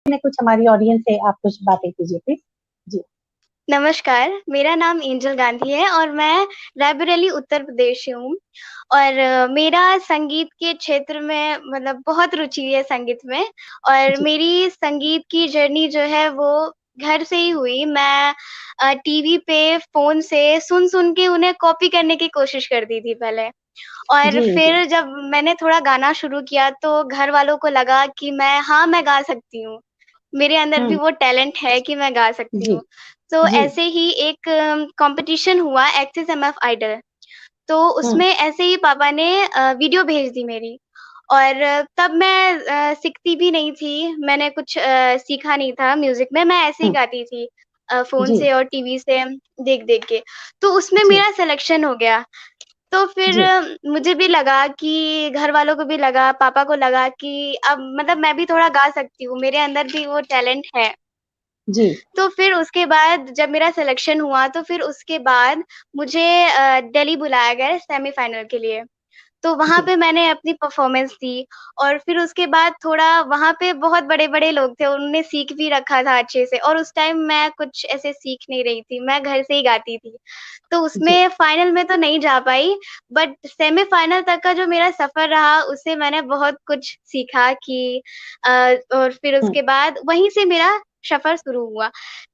में कुछ हमारी ऑडियंस से आप कुछ बातें कीजिए प्लीज। जी। नमस्कार, मेरा नाम एंजल गांधी है और मैं रायबरेली उत्तर प्रदेश से हूँ। और मेरा संगीत के क्षेत्र में मतलब बहुत रुचि है संगीत में। और जी। मेरी संगीत की जर्नी जो है वो घर से ही हुई। मैं टीवी पे फ़ोन से सुन-सुन के उन्हें कॉपी करने की कोशिश करती थी पहले। और जी। जी। फिर जब मैंने थोड़ा गाना शुरू किया तो घर वालों को लगा कि मैं गा सकती हूँ। मेरे अंदर भी हम्म। वो टैलेंट है कि मैं गा सकती जी। हूँ। तो जी। ऐसे ही एक कॉम्पिटिशन हुआ एक्सेस एमएफ आइडल। तो हम्म। उसमें ऐसे ही पापा ने वीडियो भेज दी मेरी। और तब मैं सीखती भी नहीं थी, मैंने कुछ सीखा नहीं था म्यूज़िक में, मैं ऐसे ही हम्म। गाती थी फ़ोन जी। से और टीवी से देख-देख के। तो उसमें जी। मेरा सिलेक्शन हो गया। तो फिर जी। मुझे भी लगा कि घरवालों को भी लगा, पापा को लगा कि अब मतलब मैं भी थोड़ा गा सकती हूँ, मेरे अंदर भी वो टैलेंट है। जी। तो फिर उसके बाद जब मेरा सिलेक्शन हुआ तो फिर उसके बाद मुझे दिल्ली बुलाया गया सेमीफाइनल के लिए। तो वहाँ जी। पे मैंने अपनी परफ़ॉर्मेंस दी। और फिर उसके बाद थोड़ा वहाँ पे बहुत बड़े-बड़े लोग थे, उन्होंने सीख भी रखा था अच्छे से और उस टाइम मैं कुछ ऐसे सीख नहीं रही थी, मैं घर से ही गाती थी। तो जी। उसमें फाइनल में तो नहीं जा पाई, बट सेमीफाइनल तक का जो मेरा सफ़र रहा उससे मैंने बहुत कुछ सीखा कि और फिर हम्म। उसके बाद वहीं से मेरा सफ़र शुरू हुआ।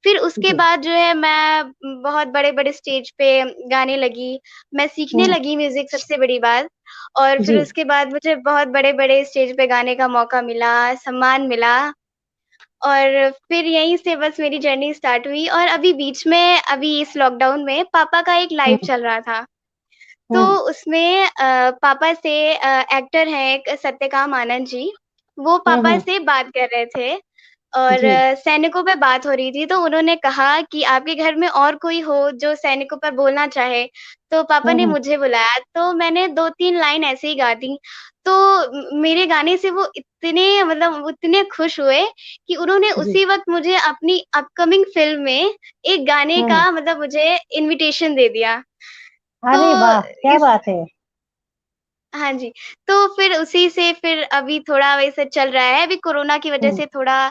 फिर उसके जी। बाद जो है मैं बहुत बड़े-बड़े स्टेज पे गाने लगी, मैं सीखने हम्म। लगी म्यूज़िक सबसे बड़ी बात। और फिर जी। उसके बाद मुझे बहुत बड़े-बड़े स्टेज पे गाने का मौका मिला, सम्मान मिला। और फिर यहीं से बस मेरी जर्नी स्टार्ट हुई और अभी बीच में अभी इस लॉकडाउन में पापा का एक लाइव हम्म। चल रहा था। तो हम्म। उसमें पापा से एक्टर हैं एक सत्यकाम आनंद जी, वो पापा हम्म। से बात कर रहे थे और जी। सैनिकों पे बात हो रही थी, तो उन्होंने कहा कि आपके घर में और कोई हो जो सैनिकों पर बोलना चाहे, तो पापा ने हम्म। मुझे बुलाया, तो मैंने 2-3 लाइन ऐसे ही गा दी। तो मेरे गाने से वो इतने मतलब इतने खुश हुए कि उन्होंने जी। उसी वक़्त मुझे अपनी अपकमिंग फ़िल्म में एक गाने हम्म। का मतलब मुझे इन्विटेशन दे दिया। तो अरे वाह क्या इस बात है। हाँ जी, तो फिर उसी से फिर अभी थोड़ा वैसे चल रहा है, अभी कोरोना की वजह हम्म। से थोड़ा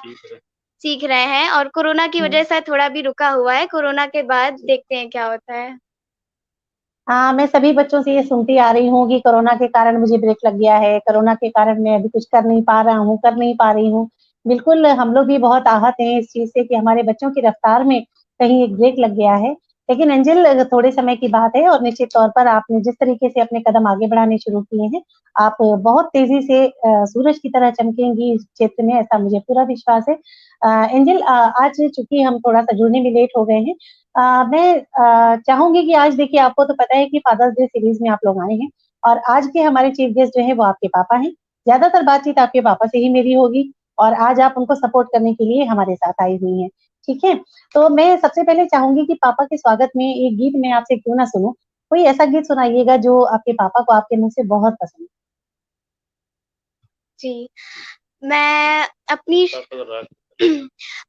सीख रहे हैं और कोरोना की हम्म। वजह से थोड़ा भी रुका हुआ है, कोरोना के बाद देखते हैं क्या होता है। हाँ, मैं सभी बच्चों से ये सुनती आ रही हूँ कि कोरोना के कारण मुझे ब्रेक लग गया है, कोरोना के कारण मैं अभी कुछ कर नहीं पा रहा हूँ, कर नहीं पा रही हूँ। बिल्कुल, हम लोग भी बहुत आहत हैं इस चीज़ से कि हमारे बच्चों की रफ्तार में कहीं एक ब्रेक लग गया है। लेकिन एंजेल थोड़े समय की बात है और निश्चित तौर पर आपने जिस तरीके से अपने कदम आगे बढ़ाने शुरू किए हैं, आप बहुत तेज़ी से सूरज की तरह चमकेंगी इस क्षेत्र में, ऐसा मुझे पूरा विश्वास है। एंजेल आज चूँकि हम थोड़ा-सा जुड़ने में लेट हो गए हैं, मैं चाहूँगी कि आज देखिए आपको तो पता है कि फादर्स डे सीरीज़ में आप लोग आए हैं और आज के हमारे चीफ गेस्ट जो हैं वो आपके पापा हैं। ज़्यादातर बातचीत आपके पापा से ही मेरी होगी और आज आप उनको सपोर्ट करने के लिए हमारे साथ आई हुई हैं, ठीक है? तो मैं सबसे पहले चाहूँगी कि पापा के स्वागत में एक गीत मैं आपसे क्यों ना सुनूँ, कोई ऐसा गीत सुनाइएगा जो आपके पापा को आपके मुँह से बहुत पसंद जी, मैं अपनी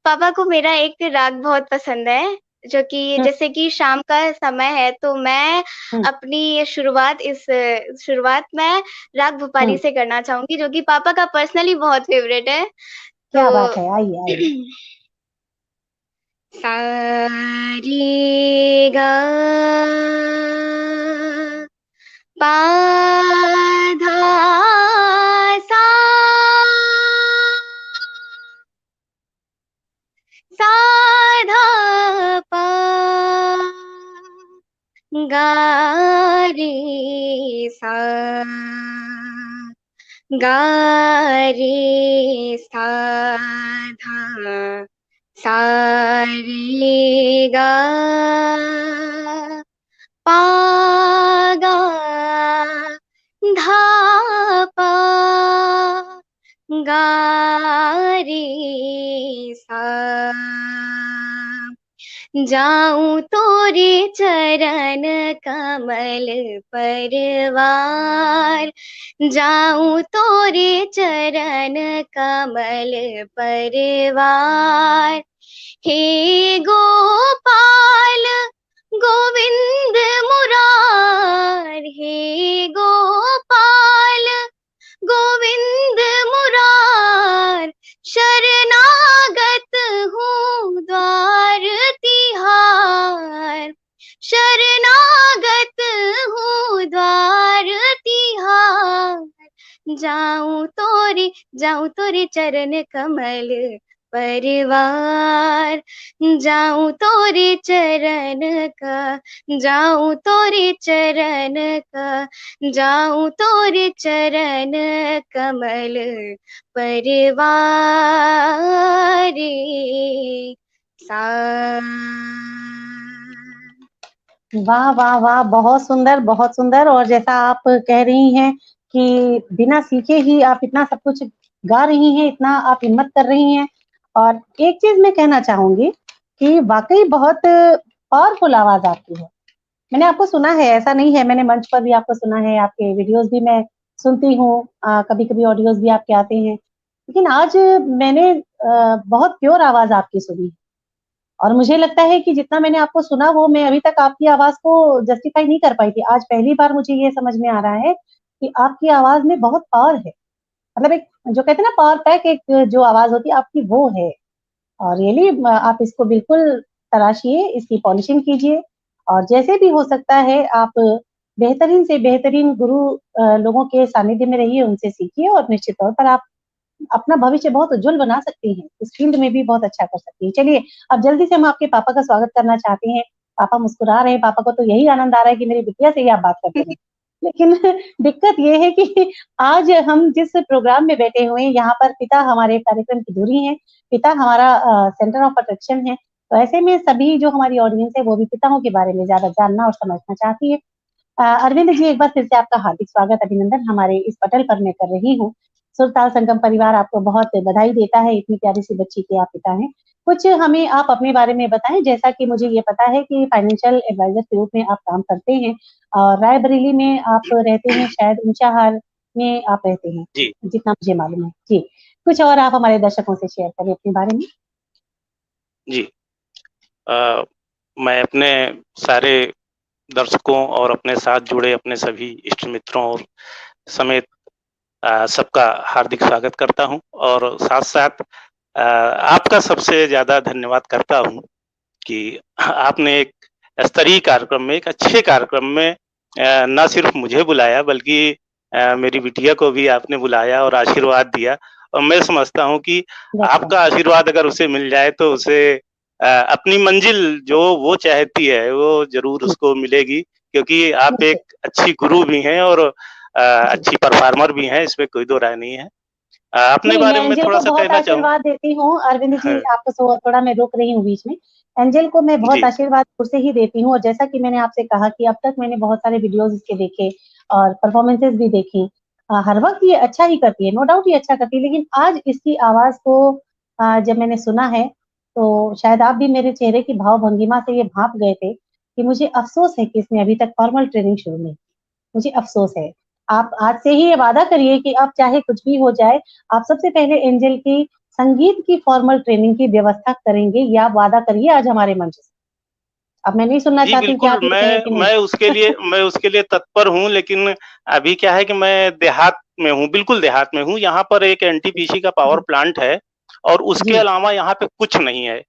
पापा को मेरा एक राग बहुत पसंद है, जो कि हुँ। जैसे कि शाम का समय है तो मैं हुँ। अपनी शुरुआत मैं राग भूपाली हुँ। से करना चाहूँगी, जो कि पापा का पर्सनली बहुत फ़ेवरेट है। क्या तो बात है! आइए, आइए। सा रे गा पा धा सा सा धा पा गा रे सा गा रे सा धा सा रे गा पा गा धा पा गा रे सा जाऊं तोरे चरण कमल परवार जाऊं तोरे चरण कमल परवार हे गोपाल गोविंद मुरार हे गोपाल गोविंद मुरार शरणागत जाऊं तोरे चरण कमल परवार, जाऊं तोरे चरण का, जाऊं तोरे चरण का, जाऊं तोरे चरण कमल परवार सा। वाह वाह वाह, बहुत सुंदर। और जैसा आप कह रही हैं कि बिना सीखे ही आप इतना सब कुछ गा रही हैं, इतना आप हिम्मत कर रही हैं। और एक चीज मैं कहना चाहूंगी कि वाकई बहुत पावरफुल आवाज आपकी है। मैंने आपको सुना है, ऐसा नहीं है, मैंने मंच पर भी आपको सुना है, आपके वीडियोस भी मैं सुनती हूँ, कभी कभी ऑडियोज भी आपके आते हैं, लेकिन आज मैंने बहुत प्योर आवाज आपकी सुनी। और मुझे लगता है कि जितना मैंने आपको सुना वो मैं अभी तक आपकी आवाज को जस्टिफाई नहीं कर पाई थी। आज पहली बार मुझे ये समझ में आ रहा है कि आपकी आवाज में बहुत पावर है। मतलब एक जो कहते हैं ना पावर पैक, एक जो आवाज होती है आपकी वो है। और रियली आप इसको बिल्कुल तराशिए, इसकी पॉलिशिंग कीजिए, और जैसे भी हो सकता है आप बेहतरीन से बेहतरीन गुरु लोगों के सानिध्य में रहिए, उनसे सीखिए, और निश्चित तौर पर आप अपना भविष्य बहुत उज्जवल बना सकती हैं, इस फील्ड में भी बहुत अच्छा कर सकती हैं। चलिए, अब जल्दी से हम आपके पापा का स्वागत करना चाहते हैं। पापा मुस्कुरा रहे हैं, पापा को तो यही आनंद आ रहा है कि मेरी बिटिया से ही आप बात करते हैं। लेकिन दिक्कत ये है कि आज हम जिस प्रोग्राम में बैठे हुए हैं, यहाँ पर पिता हमारे कार्यक्रम की धुरी हैं, पिता हमारा सेंटर ऑफ अट्रैक्शन है। तो ऐसे में सभी जो हमारी ऑडियंस है, वो भी पिताओं के बारे में ज़्यादा जानना और समझना चाहती है। अरविंद जी, एक बार फिर से आपका हार्दिक स्वागत, अभिनंदन हमारे इस पटल पर मैं कर रही हूँ। सुरताल संगम परिवार आपको बहुत बधाई देता है, इतनी प्यारी सी बच्ची के आप पिता हैं। कुछ हमें आप अपने बारे में बताएं, जैसा कि मुझे ये पता है कि फाइनेंशियल एडवाइजर के रूप में आप काम करते हैं, और रायबरेली में आप रहते हैं, शायद ऊंचाहार में आप रहते हैं, जी जितना मुझे मालूम है जी। कुछ और आप हमारे दर्शकों से शेयर करें अपने बारे में। जी मैं अपने सारे दर्शकों और अपने साथ जुड़े अपने सभी इष्ट मित्रों और समेत सबका हार्दिक स्वागत करता हूं, और साथ-साथ आपका सबसे ज़्यादा धन्यवाद करता हूं कि आपने एक स्तरीय कार्यक्रम में, एक अच्छे कार्यक्रम में ना सिर्फ मुझे बुलाया, बल्कि मेरी बिटिया को भी आपने बुलाया और आशीर्वाद दिया। और मैं समझता हूं कि आपका आशीर्वाद अगर उसे मिल जाए तो उसे अपनी मंजिल जो वो चाहती है वो ज़रूर उसको मिलेगी, क्योंकि आप एक अच्छी गुरु भी हैं और अच्छी परफॉर्मर भी हैं, इसमें कोई दो राय नहीं है। अपने नहीं, मैं बारे में एंजल को थोड़ा-सा बहुत कहना चाहूँ। आशीर्वाद देती हूँ, अरविंद जी, हाँ, आपको थोड़ा मैं रोक रही हूँ बीच में। एंजल को मैं बहुत जी, आशीर्वाद खुद से ही देती हूँ, और जैसा कि मैंने आपसे कहा कि अब तक मैंने बहुत सारे वीडियोज़ इसके देखे और परफॉर्मेंसेज़ भी देखी। हर वक़्त ये अच्छा ही करती है, नो डाउट ये अच्छा करती है, लेकिन आज इसकी आवाज़ को जब मैंने सुना है, तो शायद आप भी मेरे चेहरे की भाव-भंगिमा से ये भाँप गए थे कि मुझे अफ़सोस है कि इसने अभी तक फॉर्मल ट्रेनिंग शुरू नहीं की। मुझे अफ़सोस है। आप आज से ही ये वादा करिए कि अब चाहे कुछ भी हो जाए, आप सबसे पहले एंजल की संगीत की फॉर्मल ट्रेनिंग की व्यवस्था करेंगे, ये आप वादा करिए आज हमारे मंच से। अब मैं नहीं सुनना जी चाहती हूँ कि बिल्कुल, आप ये कहें कि नहीं। मैं उसके लिए तत्पर हूँ, लेकिन अभी क्या है कि मैं देहात में हूँ, बिल्कुल देहात में हूँ। यहाँ पर एक एनटीपीसी का पावर जी, प्लांट है और उसके जी, अलावा यहाँ पे कुछ नहीं है।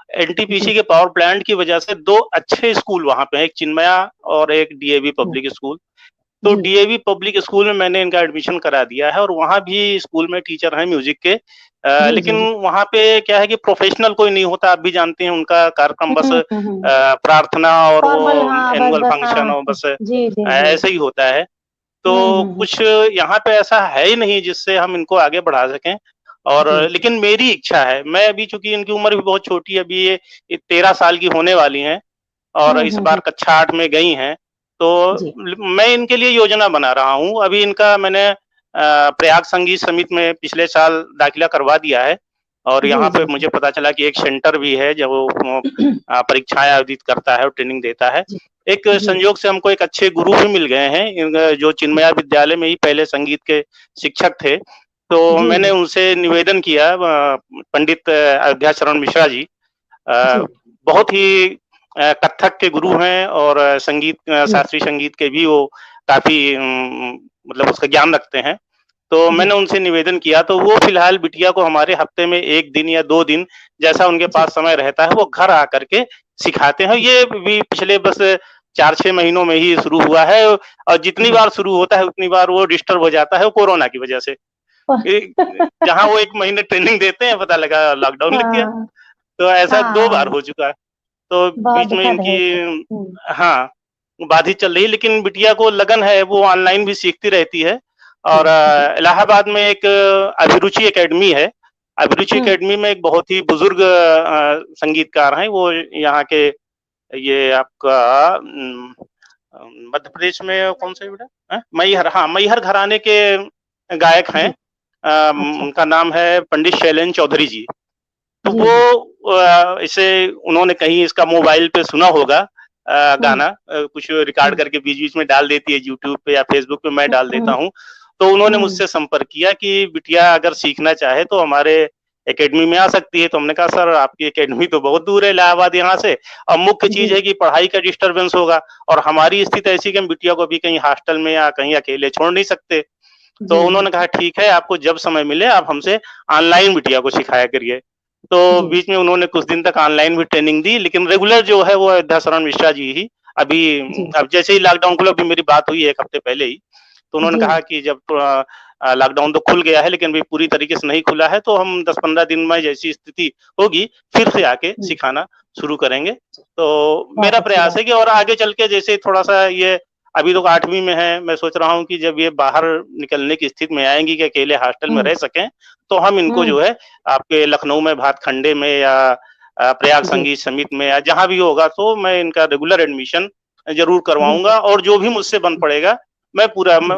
एनटीपीसी जी, के पावर प्लांट की वजह से 2 अच्छे स्कूल वहाँ पे हैं, एक चिन्मया और एक डीएवी हुँ, पब्लिक स्कूल। तो जी, डीएवी पब्लिक स्कूल में मैंने इनका एडमिशन करा दिया है और वहाँ भी स्कूल में टीचर हैं म्यूज़िक के। जी, लेकिन जी, जी। वहाँ पे क्या है कि प्रोफ़ेशनल कोई नहीं होता, आप भी जानते हैं उनका कार्यक्रम बस हुँ, हुँ, हुँ। प्रार्थना और वो फॉर्मल हाँ, एनुअल बस फंक्शन हाँ। और बस जी, जी, जी। ऐसे ही होता है। हुँ, तो हुँ, हुँ। कुछ यहाँ पे ऐसा है ही नहीं जिससे हम इनको आगे बढ़ा सकें, और जी, जी, लेकिन मेरी इच्छा है, मैं अभी चूँकि इनकी उम्र भी बहुत छोटी है, अभी ये 13 साल की होने वाली हैं और हुँ, इस हुँ, बार हुँ। कक्षा 8 में गई हैं, तो जी, मैं इनके लिए योजना बना रहा हूँ। अभी इनका मैंने प्रयाग संगीत समिति में पिछले साल दाखिला करवा दिया है और जी, यहाँ पे जी, जी। मुझे पता चला कि एक सेंटर भी है जब वो परीक्षाएँ आयोजित करता है और ट्रेनिंग देता है। जी, एक जी, संयोग से हमको एक अच्छे गुरु भी मिल गए हैं, जो चिन्मया विद्यालय में ही पहले संगीत के शिक्षक थे। तो जी, मैंने जी, उनसे निवेदन किया, पंडित अयोध्या शरण मिश्रा जी जी, बहुत ही कत्थक के गुरु हैं और जी, शास्त्रीय संगीत के भी वो काफ़ी मतलब उसका ज्ञान रखते हैं। तो जी, मैंने उनसे निवेदन किया, तो वो फ़िलहाल बिटिया को हमारे हफ़्ते में 1 दिन या 2 दिन जैसा उनके जी, पास समय रहता है, वो घर आकर के सिखाते हैं। ये भी पिछले बस 4-6 महीनों में ही शुरू हुआ है और जितनी बार शुरू होता है उतनी बार वो डिस्टर्ब हो जाता है वो कोरोना की वजह से। जहाँ वो 1 महीने ट्रेनिंग देते हैं पता लगा लॉकडाउन लग गया। हाँ, तो ऐसा 2 बार हाँ, हो चुका है। तो बहुत बीच में दुखद है इनकी ये तो। हुँ, हाँ, बाधित चल रही है लेकिन बिटिया को लगन है, वो ऑनलाइन भी सीखती रहती है जी, और जी। इलाहाबाद में एक अभिरुचि एकेडमी है। अभिरुचि हुँ, एकेडमी में एक बहुत ही बुजुर्ग संगीतकार हैं, वो यहाँ के ये आपका मध्य प्रदेश में कौन सा है बेटा? मैहर, हाँ, मैहर घराने के गायक हैं। जी, अच्छा। उनका नाम है पंडित शैलेंद्र चौधरी जी। तो जी, जी। वो इसे उन्होंने कहीं इसका मोबाइल पे सुना होगा हुँ, गाना कुछ रिकॉर्ड हुँ, करके बीच-बीच में डाल देती है यूट्यूब पे या फेसबुक पे मैं हुँ, डाल देता हुँ, हूँ। तो उन्होंने हुँ, मुझसे संपर्क किया कि बिटिया अगर सीखना चाहे तो हमारे एकेडमी में आ सकती है। तो हमने कहा सर आपकी एकेडमी तो बहुत दूर है इलाहाबाद यहाँ से और मुख्य चीज़ जी, है कि पढ़ाई का डिस्टर्बेंस होगा और हमारी स्थिति ऐसी कि हम बिटिया को अभी कहीं हॉस्टल में या कहीं अकेले छोड़ नहीं सकते। तो जी, उन्होंने बिल्कुल। कहा ठीक है आपको जब समय मिले आप हमसे ऑनलाइन बिटिया को सिखाया करिए। तो जी, बीच में उन्होंने कुछ दिन तक ऑनलाइन भी ट्रेनिंग दी लेकिन रेगुलर जो है वो अयोध्या शरण मिश्रा जी ही अभी जी, अब जैसे ही लॉकडाउन खुला अभी मेरी बात हुई 1 हफ्ते पहले ही। तो उन्होंने जी, कहा कि जब लॉकडाउन तो खुल गया है लेकिन अभी पूरी तरीके से नहीं खुला है तो हम 10-15 दिन में जैसी स्थिति होगी फिर से आके हुँ, सिखाना शुरू करेंगे। तो बहुत मेरा अच्छी प्रयास बात। है कि और आगे चल के जैसे थोड़ा-सा ये अभी तो 8वीं में है, मैं सोच रहा हूँ कि जब ये बाहर निकलने की स्थिति में आएँगी कि अकेले हॉस्टल में हुँ, रह सकें, तो हम इनको हुँ, जो है आपके लखनऊ में भातखंडे में या प्रयाग जी, संगीत समिति में या जहाँ भी होगा तो मैं इनका रेगुलर एडमिशन ज़रूर बिल्कुल, करवाऊँगा और जो भी मुझसे बन पड़ेगा, मैं पूरा जी।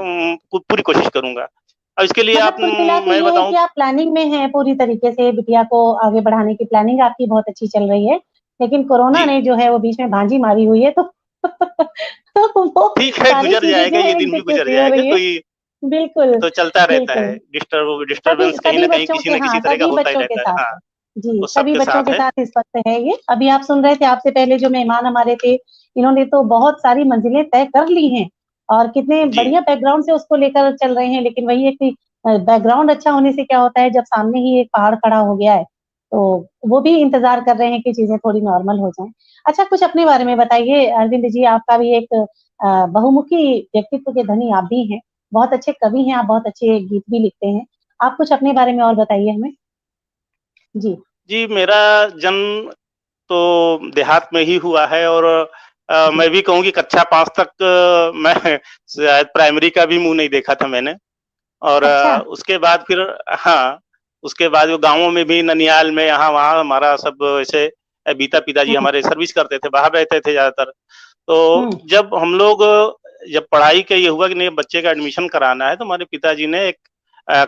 पूरी कोशिश करूँगा। और इसके लिए मतलब आप कुल मिला के मैं ये है बताऊँ कि आप प्लानिंग में हैं पूरी तरीके से बिटिया को आगे बढ़ाने की प्लानिंग आपकी बहुत अच्छी चल रही है। लेकिन कोरोना जी, ने जो है वो बीच में भांजी मारी हुई है तो तो वो ठीक है सारी गुज़र चीज़ें जो जाएगा, है ये दिन भी गुज़र एग्ज़ीक्यूट नहीं हो जाएगा, रही है। कोई बिल्कुल, तो चलता रहता है। बिल्कुल। सभी डिस्टर्बेंस कहीं सभी न कहीं बच्चों किसी के न किसी हाँ, तरह का सभी होता ही बच्चों के रहता है। साथ हाँ, है। जी, वो सभी सबके बच्चों साथ के है। साथ इस वक़्त है ये। अभी आप सुन रहे थे आपसे पहले जो मेहमान हमारे थे, इन्होंने तो बहुत सारी मंज़िलें तय कर ली हैं और कितने जी। बढ़िया बैकग्राउंड से उसको लेकर चल रहे हैं। लेकिन वही है कि बैकग्राउंड अच्छा होने से क्या होता है जब सामने ही एक पहाड़ खड़ा हो गया है, तो वो भी इंतज़ार कर रहे हैं कि चीज़ें थोड़ी नॉर्मल हो जाएँ। अच्छा कुछ अपने बारे में बताइए अरविंद जी, आपका भी एक बहुमुखी व्यक्तित्व के धनी आप भी हैं। बहुत अच्छे कवि हैं आप, बहुत अच्छे गीत भी लिखते हैं। आप कुछ अपने बारे में और बताइए हमें? जी। जी, मेरा जन्म तो देहात में ही हुआ है और जी। मैं भी कहूँ कि कक्षा 5 तक मैं शायद प्राइमरी का भी मुँह नहीं देखा था मैंने और अच्छा। उसके बाद फिर हाँ, उसके बाद वो गाँवों में भी ननिहाल में यहाँ-वहाँ हमारा सब ऐसे बीता पिताजी हुँ, हमारे सर्विस करते थे, बाहर रहते थे ज़्यादातर। तो हुँ, जब हम लोग जब पढ़ाई का ये हुआ कि नहीं बच्चे का एडमिशन कराना है, तो हमारे पिताजी ने एक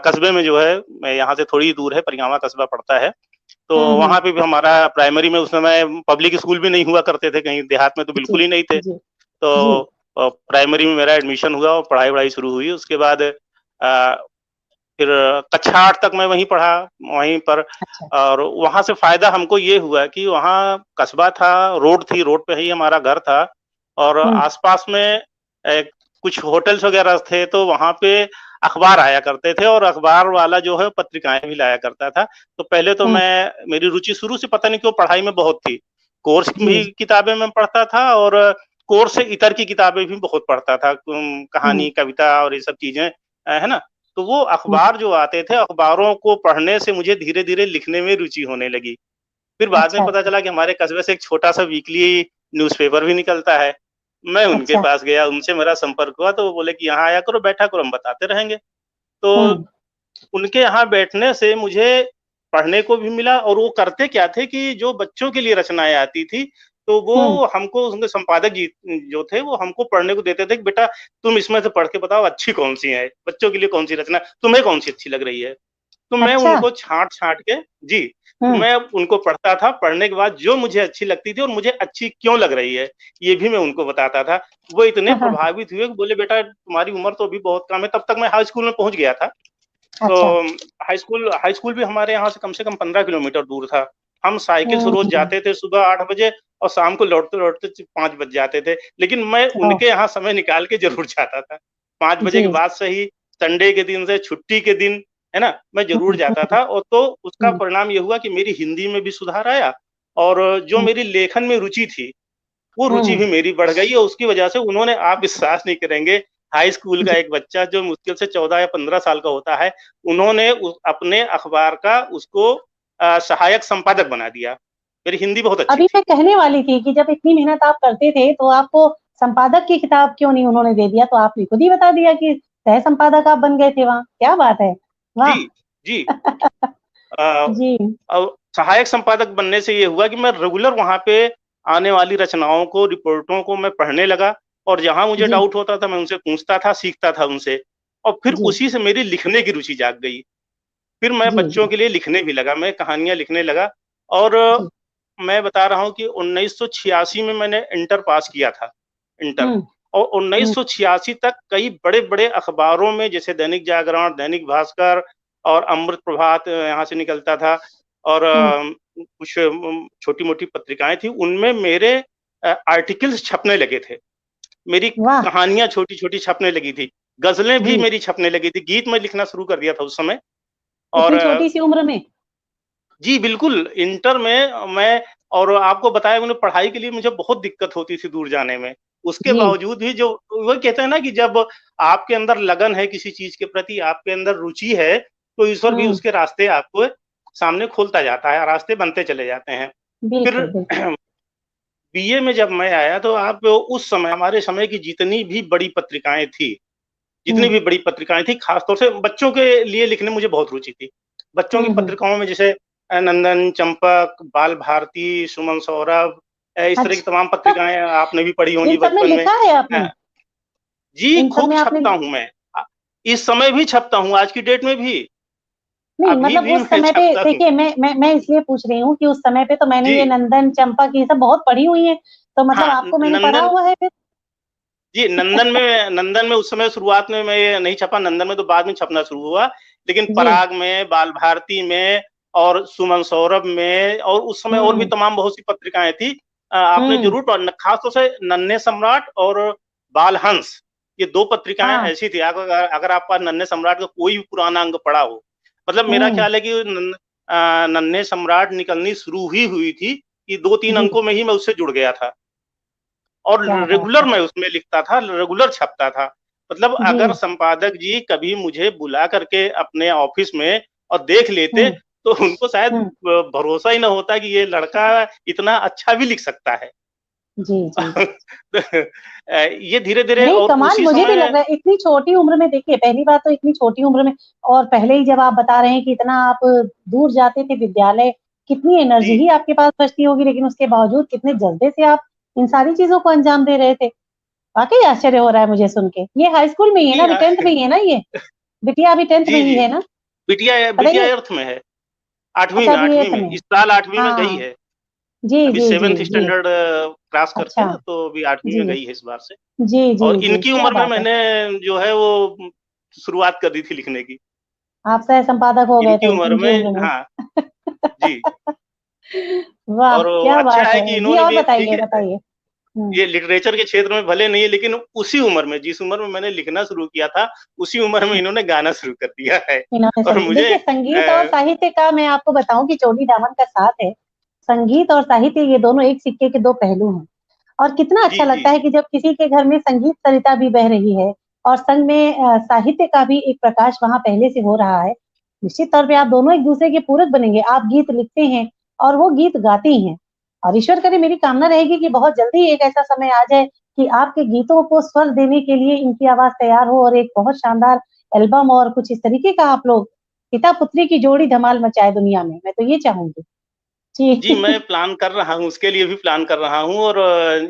कस्बे में जो है, मैं यहाँ से थोड़ी दूर है, परिगावा कस्बा पड़ता है। तो हुँ, हुँ। वहाँ पे भी हमारा प्राइमरी में उस समय पब्लिक स्कूल भी नहीं हुआ करते थे, कहीं देहात में तो जी, बिल्कुल ही नहीं थे। जी, जी। तो प्राइमरी में मेरा एडमिशन हुआ और पढ़ाई-वढ़ाई शुरू हुई। उसके बाद फिर कक्षा 8 तक मैं वहीं पढ़ा, वहीं पर अच्छा। और वहाँ से फ़ायदा हमको ये हुआ कि वहाँ कस्बा था, रोड थी, रोड पे ही हमारा घर था और हुँ, आस-पास में कुछ होटल्स वगैरह थे, तो वहाँ पे अखबार आया करते थे और अखबार वाला जो है पत्रिकाएँ भी लाया करता था। तो पहले तो हुँ। मेरी रुचि शुरू से पता नहीं क्यों पढ़ाई में बहुत थी। कोर्स की जी, भी किताबें मैं पढ़ता था और कोर्स से इतर की किताबें भी बहुत पढ़ता था। हुँ, कहानी, कविता और ये सब चीज़ें है ना? तो वो हुँ। अखबार जो आते थे, अखबारों को पढ़ने से मुझे धीरे-धीरे लिखने में रुचि होने लगी। फिर बाद में अच्छा, पता अच्छा, चला कि हमारे कस्बे से एक छोटा-सा वीकली न्यूज़पेपर भी निकलता है। मैं उनके अच्छा। पास गया, उनसे मेरा संपर्क हुआ तो वो बोले कि यहाँ आया करो, बैठा करो, हम बताते रहेंगे। तो हुँ, उनके यहाँ बैठने से मुझे पढ़ने को भी मिला और वो करते क्या थे कि जो बच्चों के लिए रचनाएँ आती थी, तो हुँ। वो हमको उनके संपादक जी जो थे, वो हमको पढ़ने को देते थे कि बेटा तुम इसमें से पढ़ के बताओ अच्छी कौन-सी है? बच्चों के लिए कौन-सी रचना तुम्हें कौन-सी अच्छी लग रही है? तो मैं अच्छा। उनको छाँट-छाँट के जी, तो हुँ, मैं उनको पढ़ता था, पढ़ने के बाद जो मुझे अच्छी लगती थी और मुझे अच्छी क्यों लग रही है, ये भी मैं उनको बताता था। वो इतने हाँ, हाँ। प्रभावित हुए कि बोले बेटा तुम्हारी उम्र तो अभी बहुत कम है, तब तक मैं हाई स्कूल में पहुँच गया था। तो अच्छा। हाई स्कूल भी हमारे यहाँ से कम 15 किलोमीटर दूर था। हम साइकिल से रोज़ हुँ, जाते थे सुबह 8 बजे और शाम को लौटते-लौटते 5 बज जाते थे। लेकिन मैं ओह! उनके यहाँ समय निकाल के ज़रूर जाता था। 5 बजे के जी। बाद से ही संडे के दिन से छुट्टी के दिन, है ना? मैं हुँ, ज़रूर जाता हुँ, था और तो उसका हुँ, परिणाम ये हुआ कि मेरी हिंदी में भी सुधार आया और जो हुँ। मेरी लेखन में रुचि थी वो रुचि भी मेरी बढ़ गई और उसकी वजह से उन्होंने, आप विश्वास नहीं करेंगे, हाई स्कूल का जी, एक बच्चा जो मुश्किल से 14 या 15 साल का होता है, उन्होंने अपने अखबार का उसको सहायक संपादक बना दिया। मेरी हिंदी बहुत अच्छी अभी थी। मैं कहने वाली थी कि जब इतनी मेहनत आप करते थे तो आपको संपादक की किताब क्यों नहीं उन्होंने दे दिया, तो आपने खुद ही बता दिया कि सह संपादक आप बन गए थे वहाँ, क्या बात है, वाह। जी, जी। अ, जी, सहायक संपादक बनने से ये हुआ कि मैं रेगुलर वहाँ पे आने वाली रचनाओं को, रिपोर्टों को मैं पढ़ने लगा और जहाँ मुझे जी, डाउट होता था मैं उनसे पूछता था, सीखता था उनसे और फिर जी, उसी से मेरी लिखने की रुचि जाग गई। फिर मैं जी, बच्चों जी, के लिए लिखने भी लगा, मैं कहानियाँ लिखने लगा और जी, मैं बता रहा हूँ कि 1986 में मैंने इंटर पास किया था, इंटर। हुँ, और हुँ, 1986 तक कई बड़े-बड़े अखबारों में जैसे दैनिक जागरण, दैनिक भास्कर और अमृत प्रभात यहाँ से निकलता था और हुँ, कुछ छोटी-मोटी पत्रिकाएँ थी, उनमें मेरे आर्टिकल्स छपने लगे थे। मेरी वाह! कहानियाँ छोटी-छोटी छपने लगी थी, गज़लें भी जी, मेरी छपने लगी थी, गीत मैं लिखना शुरू कर दिया था उस समय और इतनी छोटी-सी उम्र में? जी, बिल्कुल, इंटर में मैं और आपको बताया मैंने पढ़ाई के लिए मुझे बहुत दिक्कत होती थी दूर जाने में। उसके जी, बावजूद भी जो वो कहते हैं ना कि जब आपके अंदर लगन है किसी चीज़ के प्रति, आपके अंदर रुचि है, तो ईश्वर भी हुँ, उसके रास्ते आपको सामने खोलता जाता है, रास्ते बनते चले जाते हैं। फिर बिल्कुल, बिल्कुल, बीए में जब मैं आया तो आप उस समय हमारे समय की जितनी भी बड़ी पत्रिकाएँ थी, जितनी हुँ, भी बड़ी पत्रिकाएँ थी, ख़ास तौर से बच्चों के लिए लिखने में मुझे बहुत रुचि थी। बच्चों की हुँ, हुँ, पत्रिकाओं में जैसे नंदन, चंपक, बाल भारती, सुमन सौरभ इस तरह की तमाम अच्छा, पत्रिकाएँ आपने भी पढ़ी होंगी इन सब में बचपन में। लिखा है अ, आपने? जी, इन सब खूब में आपने छपता हूँ मैं। इस समय भी छपता हूँ, आज की डेट में भी। नहीं अभी मतलब भी उस मैं समय पे छपता हूँ। देखिए मैं इसलिए पूछ रही हूँ कि उस समय पे तो मैंने ये जी, नंदन, चंपक ये सब बहुत पढ़ी हुई हैं, तो मतलब हाँ, आपको मैंने पढ़ा नंदन हुआ है फिर? जी, नंदन में उस समय शुरुआत में मैं ये नहीं छपा, नंदन में तो बाद में छपना शुरू हुआ। लेकिन जी, पराग में, बाल भारती में और सुमन सौरभ में और उस समय और भी हुँ, तमाम बहुत सी पत्रिकाएँ थी। आपने हुँ, ज़रूर ख़ास तौर से नन्हे सम्राट और बाल हंस, ये 2 पत्रिकाएँ हाँ, ऐसी थी अगर अगर आपका नन्हे सम्राट का कोई भी पुराना अंक पड़ा हो, मतलब मेरा हुँ, ख़्याल है कि नन्हे सम्राट निकलनी शुरू ही हुई थी कि 2-3 जी, अंकों में ही मैं उससे जुड़ गया था। और क्या बात रेगुलर है। मैं उसमें लिखता था, रेगुलर छपता था। मतलब जी, अगर संपादक जी कभी मुझे बुला करके अपने ऑफ़िस में और देख लेते, हुँ, तो उनको शायद हुँ, भरोसा ही ना होता कि ये लड़का इतना अच्छा भी लिख सकता है। जी, जी, जी। ये धीरे-धीरे नहीं, और कमाल उसी मुझे भी लग समय रहा है, इतनी छोटी उम्र में देखिए पहली बात तो इतनी छोटी उम्र में और पहले ही जब आप बता रहे हैं कि इतना आप दूर जाते थे विद्यालय, कितनी एनर्जी जी, ही आपके पास बचती होगी, लेकिन उसके बावजूद कितने जज़्बे से आप इन सारी चीज़ों को अंजाम दे रहे थे। वाक़ई आश्चर्य हो रहा है मुझे सुन के। ये हाई स्कूल में ही है ना, जी अभी 10th में ही है ना ये? बिटिया अभी 10th में जी, ही जी। है ना? बिटिया बताइए 8th में है, 8वीं अच्छा में अभी 8वीं 8th में। में है। इस साल 8वीं में गई हाँ, है। जी, अभी जी, जी, 7th जी। स्टैंडर्ड क्रॉस करके अच्छा, ना, तो अभी 8वीं में जी, गई है इस बार से। जी, जी, और जी, इनकी क्या उम्र में बात है। मैंने जो है वो शुरुआत कर दी थी लिखने की। आप सह-संपादक हो गए इनकी थे उम्र इनकी में उम्र में। हाँ, जी। वाह! और क्या अच्छा बात है है। कि जी इन्होंने और भी बताइए, देखिए बताइए? हुँ, ये लिटरेचर के क्षेत्र में भले नहीं है लेकिन उसी उम्र में जिस उम्र में मैंने लिखना शुरू किया था, उसी उम्र में हुँ। इन्होंने गाना शुरू कर दिया है। इन्होंने और सही मुझे देखिए संगीत और साहित्य का मैं आपको बताऊँ कि चोली-दामन का साथ है। संगीत और साहित्य ये दोनों एक सिक्के के 2 पहलू हैं। और कितना अच्छा जी, जी, लगता है कि जब किसी के घर में संगीत सरिता भी बह रही है और संग में साहित्य का भी एक प्रकाश वहाँ पहले से हो रहा है। निश्चित तौर पे आप दोनों एक-दूसरे के पूरक बनेंगे। आप गीत लिखते हैं और वो गीत गाती हैं। और ईश्वर करे मेरी कामना रहेगी कि बहुत जल्दी एक ऐसा समय आ जाए कि आपके गीतों को स्वर देने के लिए इनकी आवाज़ तैयार हो और एक बहुत शानदार एल्बम और कुछ इस तरीके का आप लोग पिता-पुत्री की जोड़ी धमाल मचाए दुनिया में। मैं तो ये चाहूँगी। जी, जी। मैं प्लान कर रहा हूँ, उसके लिए भी प्लान कर रहा हूँ और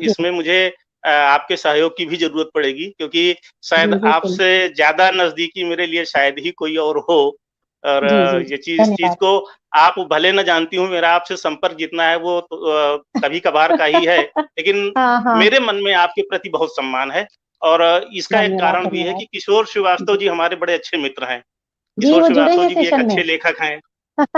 जी, इसमें मुझे आपके सहयोग की भी ज़रूरत पड़ेगी क्योंकि शायद जी, बिल्कुल। आपसे ज़्यादा नज़दीकी मेरे लिए शायद ही कोई और हो और जी, जी, जी। ये चीज़ इस चीज़ धन्यवाद। को आप भले ना जानती हूँ, मेरा आपसे संपर्क जितना है वो तो कभी-कभार का ही है, लेकिन हाँ, हाँ। मेरे मन में आपके प्रति बहुत सम्मान है और इसका एक धन्यवाद, कारण भी है धन्यवाद। कि किशोर श्रीवास्तव जी। जी हमारे बड़े अच्छे मित्र हैं। जी, किशोर वो जुड़े श्रीवास्तव हैं जी भी एक सेशन में। अच्छे लेखक हैं।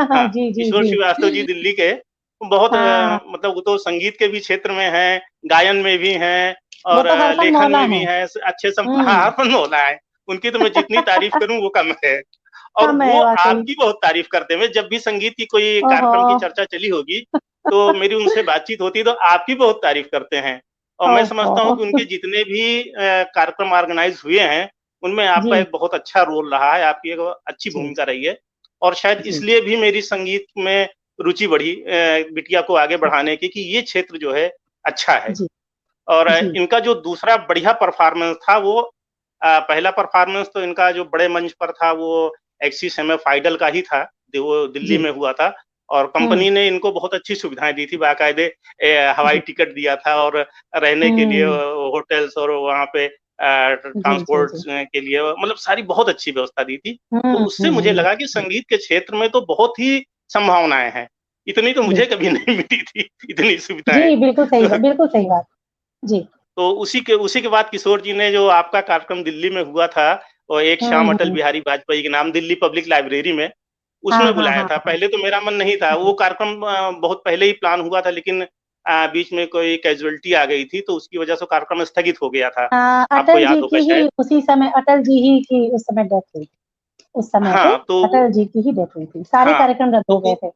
हाँ, जी, जी, किशोर जी। श्रीवास्तव जी दिल्ली के बहुत हाँ, मतलब वो तो संगीत के भी क्षेत्र में हैं, गायन में भी हैं वो और तो हरफन लेखन मौला में भी हैं। हैं, अच्छे हाँ, हुँ, हरफन मौला है। उनकी तो मैं जितनी तारीफ़ करूँ वो कम है और कम वो है वाक़ई। आपकी बहुत तारीफ़ करते हैं। जब भी संगीत की कोई ओहो! कार्यक्रम की चर्चा चली होगी, तो मेरी उनसे बातचीत होती है तो आपकी बहुत तारीफ़ करते हैं। और मैं समझता हूँ कि ओहो! उनके जितने भी कार्यक्रम ऑर्गेनाइज़ हुए हैं, उनमें आपका जी, एक बहुत अच्छा रोल रहा है, आपकी एक अच्छी जी, भूमिका रही है और शायद जी, इसलिए भी मेरी संगीत में रुचि बढ़ी बिटिया को आगे जी, बढ़ाने की कि ये क्षेत्र जो है अच्छा है। जी, और जी, इनका जो दूसरा बढ़िया परफ़ॉर्मेंस था वो पहला परफ़ॉर्मेंस तो इनका जो बड़े मंच पर था वो एक्सिस एमएफ आइडल का ही था, वो दिल्ली जी, में हुआ था और हुँ, कंपनी ने इनको बहुत अच्छी सुविधाएँ दी थी, बाकायदे हवाई जी, टिकट दिया था और रहने के लिए हुँ, होटल्स और वहाँ पे जी, जी, ट्रांसपोर्ट्स जी, के लिए मतलब सारी बहुत अच्छी व्यवस्था दी थी। हुँ, तो हुँ, उससे मुझे हुँ, लगा कि संगीत के क्षेत्र में तो बहुत ही संभावनाएँ हैं। इतनी तो मुझे बिल्कुल। कभी नहीं मिली थी, इतनी सुविधाएँ। जी, बिल्कुल सही बात। जी, तो उसी के बाद किशोर जी ने जो आपका कार्यक्रम दिल्ली में हुआ था और एक शाम हुँ, अटल हुँ, बिहारी वाजपेयी के नाम दिल्ली पब्लिक लाइब्रेरी में, हाँ, उसमें हाँ, बुलाया हाँ, था। हाँ, पहले तो मेरा मन नहीं था, जी। वो कार्यक्रम बहुत पहले ही प्लान हुआ था लेकिन बीच में कोई कैज़ुअल्टी आ गई थी, तो उसकी वजह से कार्यक्रम स्थगित हो गया था। आपको अटल याद जी की होगा ही शायद। उसी समय अटल जी ही की उस समय डेथ हुई थी। उस समय पे हाँ, तो अटल जी की ही डेथ हुई थी। सारे हाँ, कार्यक्रम रद्द तो हो गए थे।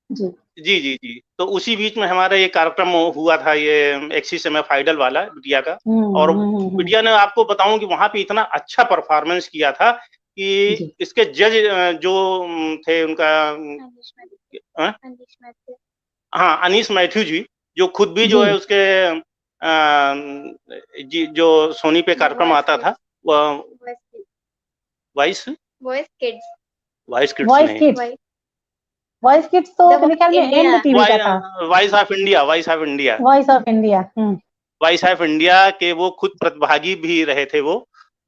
जी। जी, जी, जी। तो उसी बीच में हमारा ये कार्यक्रम हुआ था ये एक्सिस एमएफ आइडल वाला बिटिया का हुँ, और हुँ, हुँ, हुँ। बिटिया ने आपको बताऊँ कि वहाँ पे इतना अच्छा परफ़ॉर्मेंस किया था कि जी। इसके जज जो थे उनका अनिश मैथ्यू अ, अनिश मैथ्यू हाँ, अनीस मैथ्यू जी, जो खुद भी जो है जी, उसके जी, जो सोनी पे द कार्यक्रम वॉइस आता था, किड्स वह voice kids voice voice kids voice kids voice नहीं, किड्स वॉइस वॉइस किड्स तो द मेरे वॉइस ख्याल में इंडिया एनडीटीवी का था। Voice of India. Voice of India. Hmm, voice of India के वो खुद प्रतिभागी भी रहे थे वो।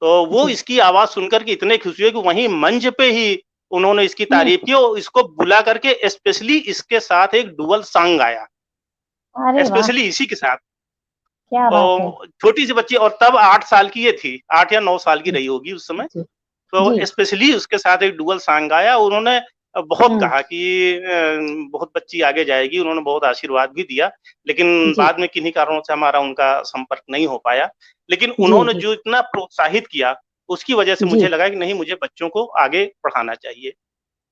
तो वो जी। इसकी आवाज़ सुनकर के इतने खुश हुए कि वहीं मंच पे ही उन्होंने इसकी हुँ, तारीफ़ की और इसको बुला करके स्पेशली इसके साथ एक डुअल सॉन्ग गाया, अरे वाह! स्पेशली इसी के साथ। क्या बात है। छोटी सी बच्ची और तब 8 साल की ये थी, 8 या 9 साल की जी, रही होगी उस समय। जी, जी। तो स्पेशली उसके साथ एक डुअल सॉन्ग गाया। उन्होंने बहुत हुँ, कहा कि बहुत बच्ची आगे जाएगी, उन्होंने बहुत आशीर्वाद भी दिया, लेकिन जी, बाद में किन्हीं कारणों से हमारा उनका संपर्क नहीं हो पाया। लेकिन जी, उन्होंने जी, जो इतना प्रोत्साहित किया, उसकी वजह से जी, मुझे लगा कि नहीं मुझे बच्चों को आगे बढ़ाना चाहिए।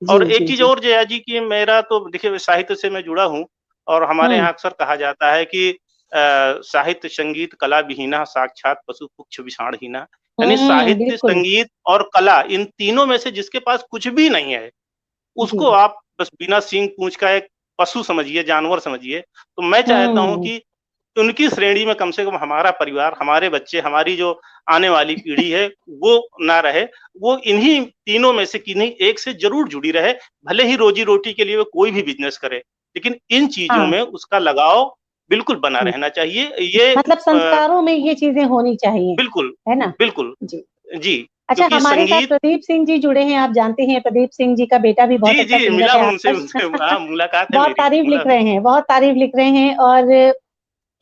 जी, और एक जी, चीज़ जी। और जया जी कि मेरा तो देखिए साहित्य से मैं जुड़ा हूँ और हमारे हुँ, यहाँ अक्सर कहा जाता है कि साहित्य, संगीत, कला विहीना साक्षात पशु पुच्छ विषाणहीना। यानी हुँ, साहित्य, बिल्कुल। संगीत और कला इन तीनों में से जिसके पास कुछ भी नहीं है, उसको जी। आप बस बिना सींग पूँछ का एक पशु समझिए, जानवर समझिए। तो मैं चाहता हूँ हुँ। कि उनकी श्रेणी में कम से कम हमारा परिवार, हमारे बच्चे, हमारी जो आने वाली पीढ़ी है, वो ना रहे। वो इन्हीं तीनों में से किन्हीं एक से ज़रूर जुड़ी रहे, भले ही रोज़ी-रोटी के लिए वो कोई भी बिज़नेस करे। लेकिन इन चीज़ों हाँ। में उसका लगाव बिल्कुल बना हुँ। रहना चाहिए। ये मतलब संस्कारों में ये चीज़ें होनी चाहिए, बिल्कुल, है ना? बिल्कुल। जी। जी, अच्छा क्योंकि हमारे साथ संगीत प्रदीप सिंह जी जुड़े हैं, आप जानते हैं प्रदीप सिंह जी का बेटा भी बहुत जी, अच्छा जी, सिंगर मिला है हूँ उनसे आदर्श। उनसे हाँ, मुलाकात है बहुत मेरी, तारीफ़ मिला लिख हूँ। रहे हैं, बहुत तारीफ़ लिख रहे हैं और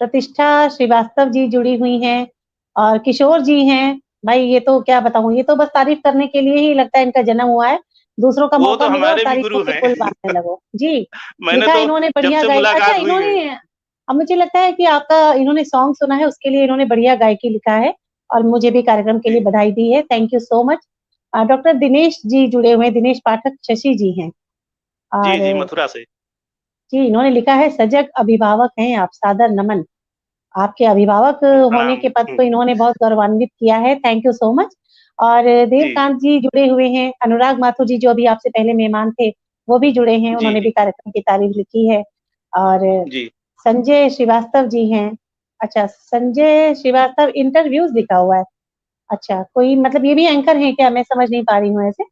प्रतिष्ठा श्रीवास्तव जी जुड़ी हुई हैं और किशोर जी हैं। भाई ये तो क्या बताऊँ, ये तो बस तारीफ़ करने के लिए ही लगता है इनका जन्म हुआ है। दूसरों का वो मौका तो मिलो और हमारे भी तारीफ़ों गुरु के हैं। पुल बाँधने लगो। जी, मैंने लिखा तो इन्होंने जब बढ़िया से अच्छा मुलाकात हुई है इन्होंने अब मुझे लगता है कि आपका इन्होंने सॉन्ग सुना है, उसके लिए इन्होंने बढ़िया गायकी लिखा है और मुझे भी कार्यक्रम के लिए जी, बधाई दी है। Thank you so much. Doctor Dinesh ji जुड़े हुए हैं, दिनेश पाठक शशि जी हैं जी, और जी, मथुरा से। जी, इन्होंने लिखा है सजग अभिभावक हैं आप, सादर नमन। आपके अभिभावक होने प्रणाम। के पद हुँ, को इन्होंने बहुत गौरवान्वित किया है, थैंक यू सो मच। और जी, जी। देवकांत जी जुड़े हुए हैं, अनुराग माथुर जी जो अभी आपसे पहले मेहमान थे, वो भी जुड़े हैं, जी, उन्होंने भी जी, कार्यक्रम की तारीफ़ लिखी है। और जी। संजय श्रीवास्तव जी हैं। अच्छा, संजय श्रीवास्तव इंटरव्यूज़ लिखा हुआ है। अच्छा, कोई मतलब ये भी एंकर हैं क्या? मैं समझ नहीं पा रही हूँ ऐसे।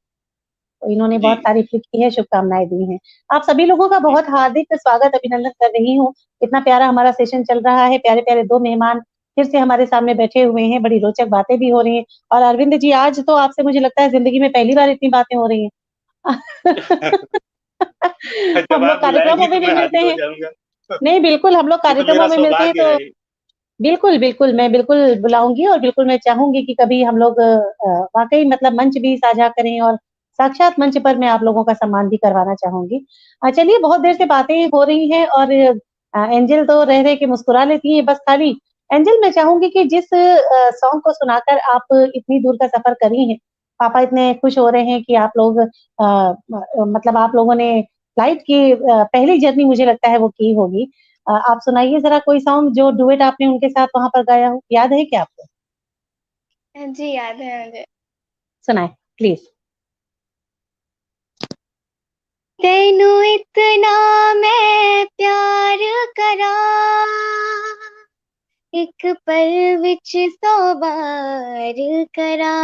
तो इन्होंने जी, बहुत तारीफ़ लिखी है, शुभकामनाएँ दी हैं। आप सभी लोगों का जी। बहुत हार्दिक स्वागत, अभिनंदन कर रही हूँ। इतना प्यारा हमारा सेशन चल रहा है, प्यारे-प्यारे 2 मेहमान फिर से हमारे सामने बैठे हुए हैं, बड़ी रोचक बातें भी हो रही हैं और अरविंद जी आज तो आपसे मुझे लगता है ज़िंदगी में पहली बार इतनी बातें हो रही हैं। जब हम लोग आप बुलाएँगी कार्यक्रमों में तो भी मैं मिलते हाज़िर हो हैं। जाऊँगा। नहीं, बिल्कुल हम लोग ये तो कार्यक्रमों मेरा में मिलते हैं सौभाग्य तो है। बिल्कुल, बिल्कुल, मैं बिल्कुल बुलाऊँगी और बिल्कुल मैं चाहूँगी कि कभी हम लोग वाक़ई मतलब मंच भी साझा करें और साक्षात मंच पर मैं आप लोगों का सम्मान भी करवाना चाहूँगी। चलिए बहुत देर से जी, बातें हो रही हैं और एंजल तो रह-रह के मुस्कुरा लेती हैं बस खाली। एंजल मैं चाहूँगी कि जिस सॉन्ग को सुनाकर आप इतनी दूर का सफ़र करी हैं, पापा इतने खुश हो रहे हैं कि आप लोग मतलब आप लोगों ने फ्लाइट की पहली जर्नी मुझे लगता है वो की होगी। आप सुनाइए ज़रा कोई सॉन्ग जो डुएट आपने उनके साथ वहाँ पर गाया हो, याद है क्या आपको? जी, याद है मुझे। सुनाएँ प्लीज़। तेनू इतना मैं प्यार करा, एक पल विच 100 बार करा,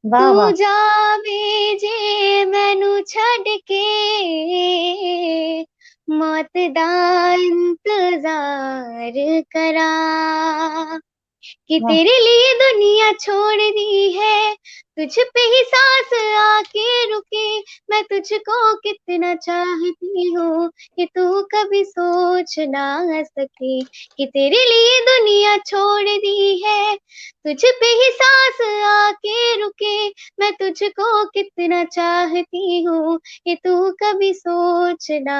वाह, तू वाह! जावे जे मैनू छड़ के, मौत दा इंतजार करा, कि वाह! तेरे लिए दुनिया छोड़ दी है, तुझ पे ही सांस आके रुके, मैं तुझको कितना चाहती हूँ, कि तू कभी सोच ना सके, कि तेरे लिए दुनिया छोड़ दी है, तुझ पे ही सांस आके रुके, मैं तुझको कितना चाहती हूँ, कि तू कभी सोच ना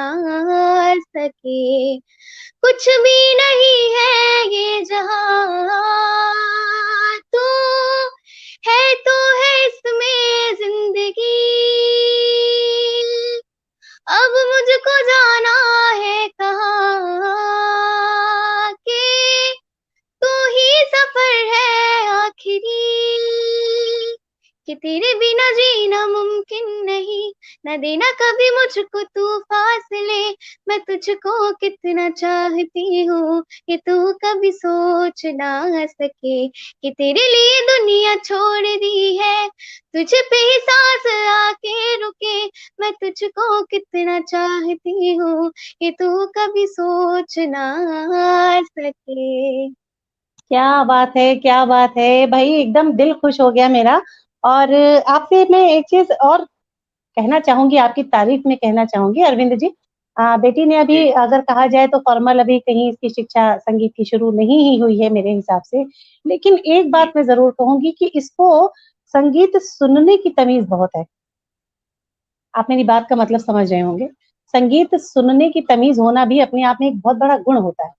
सके, कुछ भी नहीं है ये जहां, तू है इसमें जिंदगी, अब मुझको जाना है कहाँ, कि तू ही सफर है आखिरी, कि तेरे बिना जीना मुमकिन नहीं, न देना कभी मुझको तू फासले, मैं तुझको कितना चाहती हूँ, कि तू कभी सोच ना सके, कि तेरे लिए दुनिया छोड़ दी है, तुझ पे ही सांस आके रुके, मैं तुझको कितना चाहती हूँ, कि तू कभी सोच ना सके। क्या बात है, क्या बात है! भई एकदम दिल खुश हो गया मेरा और आपसे मैं एक चीज़ और कहना चाहूँगी, आपकी तारीफ़ में कहना चाहूँगी अरविंद जी। बेटी ने जी, अभी अगर कहा जाए तो फ़ॉर्मल अभी कहीं इसकी शिक्षा संगीत की शुरू नहीं ही हुई है मेरे हिसाब से। लेकिन एक जी, बात मैं ज़रूर कहूँगी कि इसको संगीत सुनने की तमीज़ बहुत है। आप मेरी बात का मतलब समझ रहे होंगे। संगीत सुनने की तमीज़ होना भी अपने आप में एक बहुत बड़ा गुण होता है।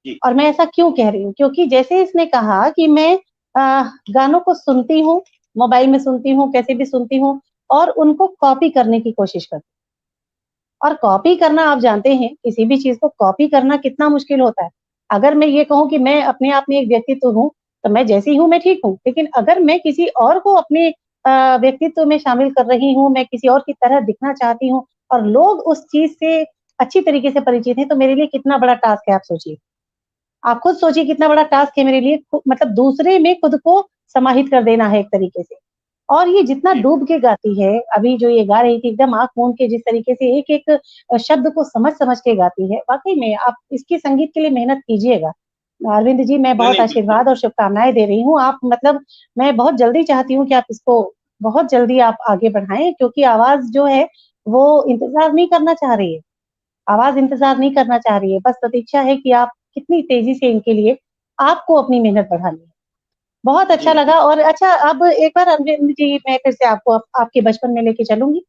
जी, और मैं ऐसा क्यों कह रही हूँ? क्योंकि जैसे इसने कहा कि मैं गानों को सुनती हूँ, मोबाइल में सुनती हूँ, कैसे भी सुनती हूँ और उनको कॉपी करने की कोशिश करती हूँ। और कॉपी करना आप जानते हैं, किसी भी चीज़ को कॉपी करना कितना मुश्किल होता है। अगर मैं ये कहूँ कि मैं अपने आप में एक व्यक्तित्व हूँ, तो मैं जैसी हूँ मैं ठीक हूँ। लेकिन अगर मैं किसी और को अपने व्यक्तित्व में शामिल कर रही हूँ, मैं किसी और की तरह दिखना चाहती हूँ और लोग उस चीज़ से अच्छी तरीके से परिचित हैं, तो मेरे लिए कितना बड़ा टास्क है आप सोचिए। आप खुद सोचिए कितना बड़ा टास्क है मेरे लिए मतलब दूसरे में खुद को समाहित कर देना है एक तरीके से। और ये जितना जी, डूब के गाती है, अभी जो ये गा रही थी एकदम आँख मूंद के जिस तरीके से एक-एक शब्द को समझ-समझ के गाती है, वाक़ई में आप इसके संगीत के लिए मेहनत कीजिएगा। अरविंद जी, मैं नहीं, बहुत नहीं, बिल्कुल। आशीर्वाद और शुभकामनाएँ दे रही हूँ। आप मतलब मैं बहुत जल्दी चाहती हूँ कि आप इसको बहुत जल्दी आप आगे बढ़ाएँ क्योंकि आवाज़ जो है, वो इंतज़ार नहीं करना चाह रही है। आवाज़ इंतज़ार नहीं करना चाह रही है, बस प्रतीक्षा है कि आप कितनी तेज़ी से इनके लिए आपको अपनी मेहनत बढ़ानी है। बहुत अच्छा जी, लगा जी। और अच्छा अब एक बार अरविंद जी मैं फिर से आपको आपके बचपन में लेके चलूँगी।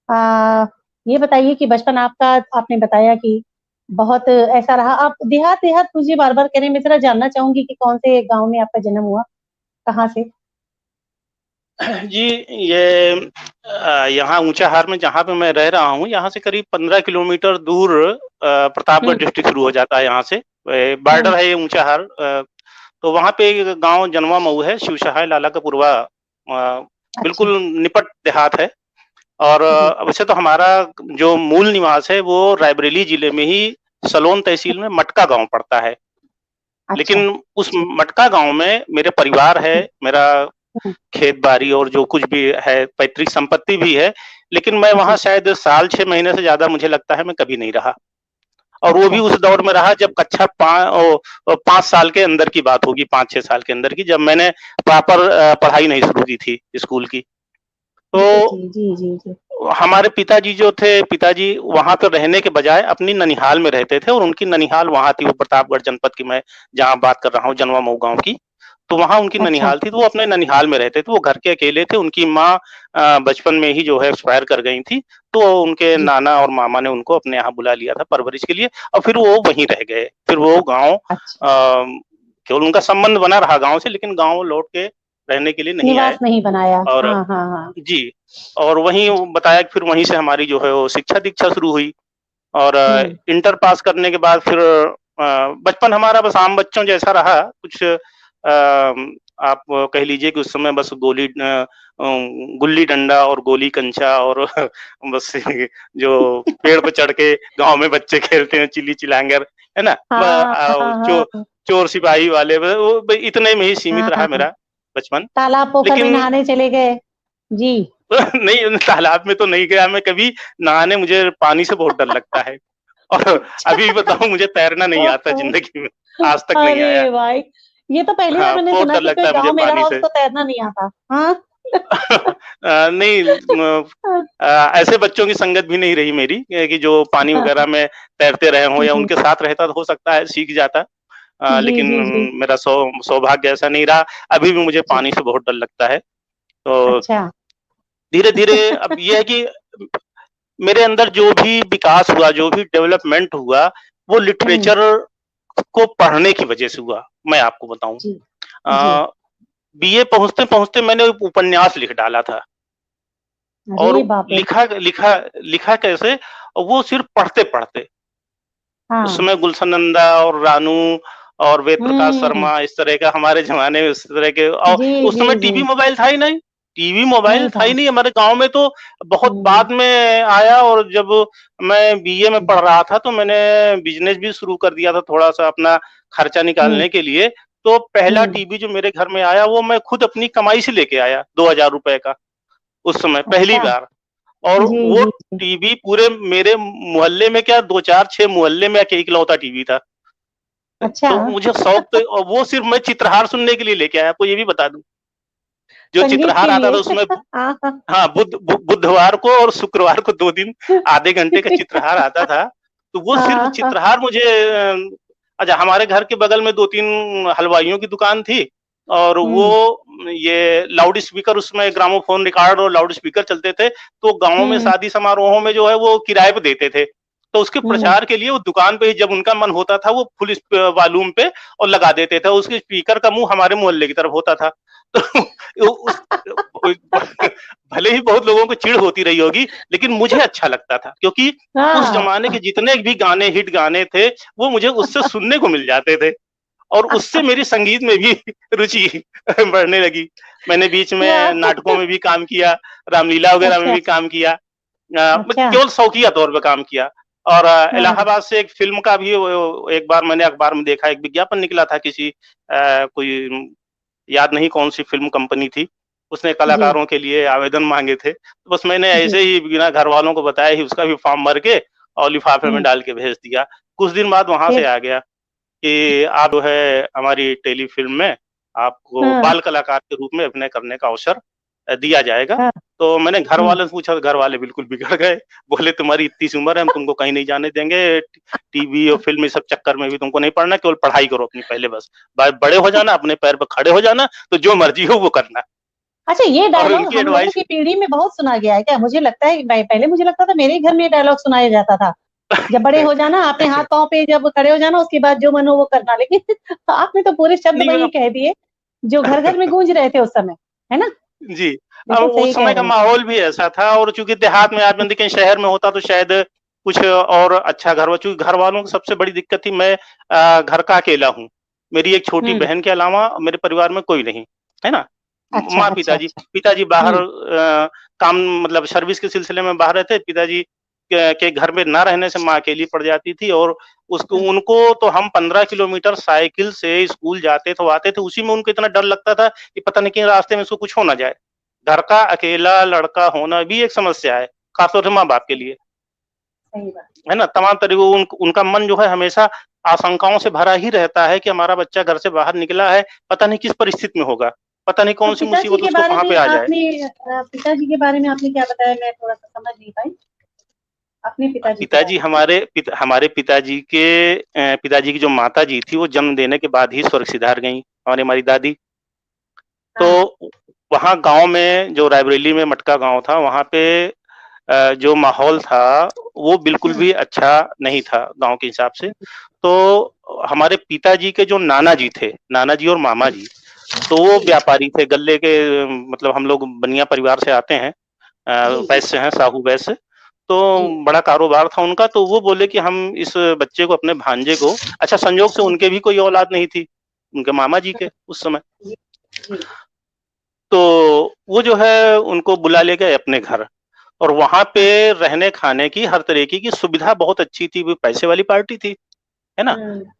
अ, ये बताइए कि बचपन आपका आपने बताया कि बहुत ऐसा रहा, आप देहात-देहात मुझे बार-बार कह रहे हैं, मैं ज़रा जानना चाहूँगी कि कौन से गाँव में आपका जन्म हुआ? कहाँ से? जी, ये यहाँ ऊँचाहार में जहाँ पे मैं रह रहा हूँ, यहाँ से करीब 15 किलोमीटर दूर प्रतापगढ़ हुँ, डिस्ट्रिक्ट शुरू हो जाता है यहाँ से। हुँ, बॉर्डर है ये ऊँचाहार तो वहाँ पे एक गाँव जनवा मऊ है, शिवसहाय लाला का पुरवा अच्छा, बिल्कुल निपट देहात है और जी, वैसे तो हमारा जो मूल निवास है, वो रायबरेली जिले में ही सलोन तहसील में मटका गाँव पड़ता है। अच्छा, लेकिन उस जी, मटका गाँव में मेरे परिवार है, हुँ, मेरा हुँ, खेत-बाड़ी और जो कुछ भी है, पैतृक संपत्ति भी है, लेकिन मैं वहाँ जी, शायद साल 6 महीने से ज़्यादा मुझे लगता है मैं कभी नहीं रहा। और वो भी अच्छा, उस दौर में रहा जब कक्षा 5 साल के अंदर की बात होगी, 5-6 साल के अंदर की, जब मैंने प्रॉपर पढ़ाई नहीं शुरू की थी स्कूल की। जी, तो जी, जी, जी, जी, हमारे पिताजी जो थे, पिताजी वहाँ पे रहने के बजाय अपनी ननिहाल में रहते थे और उनकी ननिहाल वहाँ थी, वो प्रतापगढ़ जनपद की मैं जहाँ बात कर रहा हूँ, जनवा मऊ गाँव की। तो वहाँ उनकी अच्छा, ननिहाल थी, तो वो अपने ननिहाल में रहते थे, वो घर के अकेले थे, उनकी माँ बचपन में ही जो है एक्सपायर कर गई थी, तो उनके जी, नाना और मामा ने उनको अपने यहाँ बुला लिया था परवरिश के लिए और फिर वो वहीं रह गए। फिर वो गाँव अच्छा, केवल उनका संबंध बना रहा गाँव से, लेकिन गाँव लौट के रहने के लिए नहीं आए निवास नहीं बनाया। और हाँ, हाँ, हाँ। जी, और वहीं वो बताया कि फिर वहीं से हमारी जो है वो शिक्षा-दीक्षा शुरू हुई और इंटर पास करने के बाद फिर बचपन हमारा बस आम बच्चों जैसा रहा। कुछ आप कह लीजिए कि उस समय बस गुल्ली डंडा और गोली कंचा और बस जो पेड़ पे चढ़ के गांव में बच्चे खेलते हैं चिल्ली चिलांगर, है ना, चोर सिपाही वाले, वो इतने में ही सीमित रहा मेरा बचपन। तालाब पोखर में नहाने चले गए जी? नहीं, तालाब में तो नहीं गया मैं कभी नहाने, मुझे पानी से बहुत डर लगता है। और अभी बताऊं, मुझे तैरना नहीं आता जिंदगी में, आज तक नहीं आया। अरे भाई, ये तो पहली बार मैंने सुना कि कोई गांव में रहा उसको तैरना नहीं आता। हाँ? नहीं, ऐसे बच्चों की संगत भी नहीं रही मेरी कि जो पानी वगैरह में तैरते रहे हों, या उनके साथ रहता तो हो सकता है सीख जाता। लेकिन मेरा सौभाग्य ऐसा नहीं रहा। अभी भी मुझे पानी से बहुत डर लगता है। तो धीरे धीरे अब ये है कि मेरे अंदर जो भी विकास हुआ, जो भी डेवलपमेंट हुआ, वो लिटरेचर को पढ़ने की वजह से हुआ। मैं आपको बताऊं, बीए पहुंचते पहुंचते मैंने उपन्यास लिख डाला था। और लिखा कैसे, वो सिर्फ पढ़ते पढ़ते। उसमें गुलशन नंदा और रानू और वेद प्रकाश शर्मा, इस तरह का हमारे जमाने में, इस तरह के। और उस समय टीवी मोबाइल था ही नहीं, था ही नहीं हमारे गांव में, तो बहुत बाद में आया। और जब मैं बीए में पढ़ रहा था तो मैंने बिजनेस भी शुरू कर दिया था, थोड़ा सा अपना खर्चा निकालने के लिए। तो पहला टीवी जो मेरे घर में आया वो मैं खुद अपनी कमाई से लेके आया, 2000 रुपए का, उस समय पहली बार। और वो टीवी पूरे मेरे मोहल्ले में, क्या 2-4-6 मोहल्ले में इकलौता टीवी था। तो मुझे शौक तो, और वो सिर्फ मैं चित्रहार सुनने के लिए लेके आया। आपको ये भी बता दूं, जो चित्रहार आता था उसमें, हाँ, बुधवार को और शुक्रवार को 2 दिन आधे घंटे का चित्रहार आता था। तो वो सिर्फ चित्रहार मुझे, अच्छा, हमारे घर के बगल में 2-3 हलवाइयों की दुकान थी, और वो ये लाउड स्पीकर, उसमें ग्रामोफोन रिकॉर्ड और लाउड स्पीकर चलते थे। तो गांव में शादी समारोहों में जो है वो किराए पे देते थे। तो उसके प्रचार के लिए वो दुकान पे ही जब उनका मन होता था वो फुल वॉल्यूम पे और लगा देते थे। उसके स्पीकर का मुंह हमारे मोहल्ले की तरफ होता था। तो भले ही बहुत लोगों को चिढ़ होती रही होगी, लेकिन मुझे अच्छा लगता था, क्योंकि उस जमाने के जितने भी गाने, हिट गाने थे, वो मुझे उससे सुनने को मिल जाते थे। और उससे मेरी संगीत में भी रुचि बढ़ने लगी। मैंने बीच में नाटकों में भी काम किया, रामलीला वगैरह में भी काम किया, केवल शौकिया तौर पे काम किया। और इलाहाबाद से एक फिल्म का भी एक बार मैंने अखबार में देखा, एक विज्ञापन निकला था किसी कोई याद नहीं कौन सी फिल्म कंपनी थी, उसने कलाकारों के लिए आवेदन मांगे थे। तो बस मैंने ऐसे ही बिना घर वालों को बताए ही उसका भी फॉर्म भर के और लिफाफे में डाल के भेज दिया। कुछ दिन बाद वहां से आ गया कि आप जो है हमारी टेली फिल्म में आपको बाल कलाकार के रूप में अभिनय करने का अवसर दिया जाएगा। तो मैंने घर वालों से पूछा, घर वाले बिल्कुल बिगड़ गए। बोले तुम्हारी इतनी सी उम्र है, हम तुमको कहीं नहीं जाने देंगे, टीवी और फिल्म सब चक्कर में भी तुमको नहीं पढ़ना, केवल पढ़ाई करो अपनी पहले, बस बड़े हो जाना, अपने पैर पर खड़े हो जाना, तो जो मर्जी हो वो करना। अच्छा, ये डायलॉग हम लोगों की पीढ़ी में बहुत सुना गया है क्या? मुझे लगता है पहले मुझे लगता था मेरे घर में ये डायलॉग सुनाया जाता था, जब बड़े हो जाना, अपने हाथ पांव पे जब खड़े हो जाना, उसके बाद जो मन हो वो करना। लेकिन आपने तो पूरे शब्द वही कह दिए जो घर घर में गूंज रहे थे उस समय, है ना? जी, अब उस समय का माहौल भी ऐसा था। और चूंकि देहात में आदमी, कहीं शहर में होता तो शायद कुछ और अच्छा घर, चूंकि घर वालों की सबसे बड़ी दिक्कत थी, मैं घर का अकेला हूँ, मेरी एक छोटी बहन के अलावा मेरे परिवार में कोई नहीं, है ना। माँ पिताजी बाहर काम, मतलब सर्विस के सिलसिले में बाहर रहते। पिताजी के घर में ना रहने से माँ अकेली पड़ जाती थी। और उनको तो हम 15 किलोमीटर साइकिल से स्कूल जाते थे, आते थे, उसी में उनको इतना डर लगता था कि पता नहीं कि रास्ते में उसको कुछ हो ना जाए। घर का अकेला लड़का होना भी एक समस्या है, खासतौर से माँ बाप के लिए, है ना। तमाम तरीके उनका मन जो है हमेशा आशंकाओं से भरा ही रहता है कि हमारा बच्चा घर से बाहर निकला है, पता नहीं किस परिस्थिति में होगा, पता नहीं कौन सी मुसीबत उसको कहाँ पे आ जाए। पिताजी के बारे में आपने क्या बताया, मैं थोड़ा सा समझ नहीं पाई। अपने पिताजी हमारे पिताजी की जो माता जी थी, वो जन्म देने के बाद ही स्वर्ग सिधार गई, हमारी दादी। तो वहाँ गांव में, जो रायबरेली में मटका गांव था, वहाँ पे जो माहौल था वो बिल्कुल भी अच्छा नहीं था गांव के हिसाब से। तो हमारे पिताजी के जो नाना जी और मामा जी, तो वो व्यापारी थे गल्ले के, मतलब हम लोग बनिया परिवार से आते हैं, वैश्य हैं, साहू वैश्य। तो बड़ा कारोबार था उनका, तो वो बोले कि हम इस बच्चे को, अपने भांजे को, अच्छा संयोग से उनके भी कोई औलाद नहीं थी, उनके मामा जी के उस समय। तो वो जो है उनको बुला ले गए अपने घर, और वहाँ पे रहने खाने की हर तरीके की सुविधा बहुत अच्छी थी, वो पैसे वाली पार्टी थी, है ना?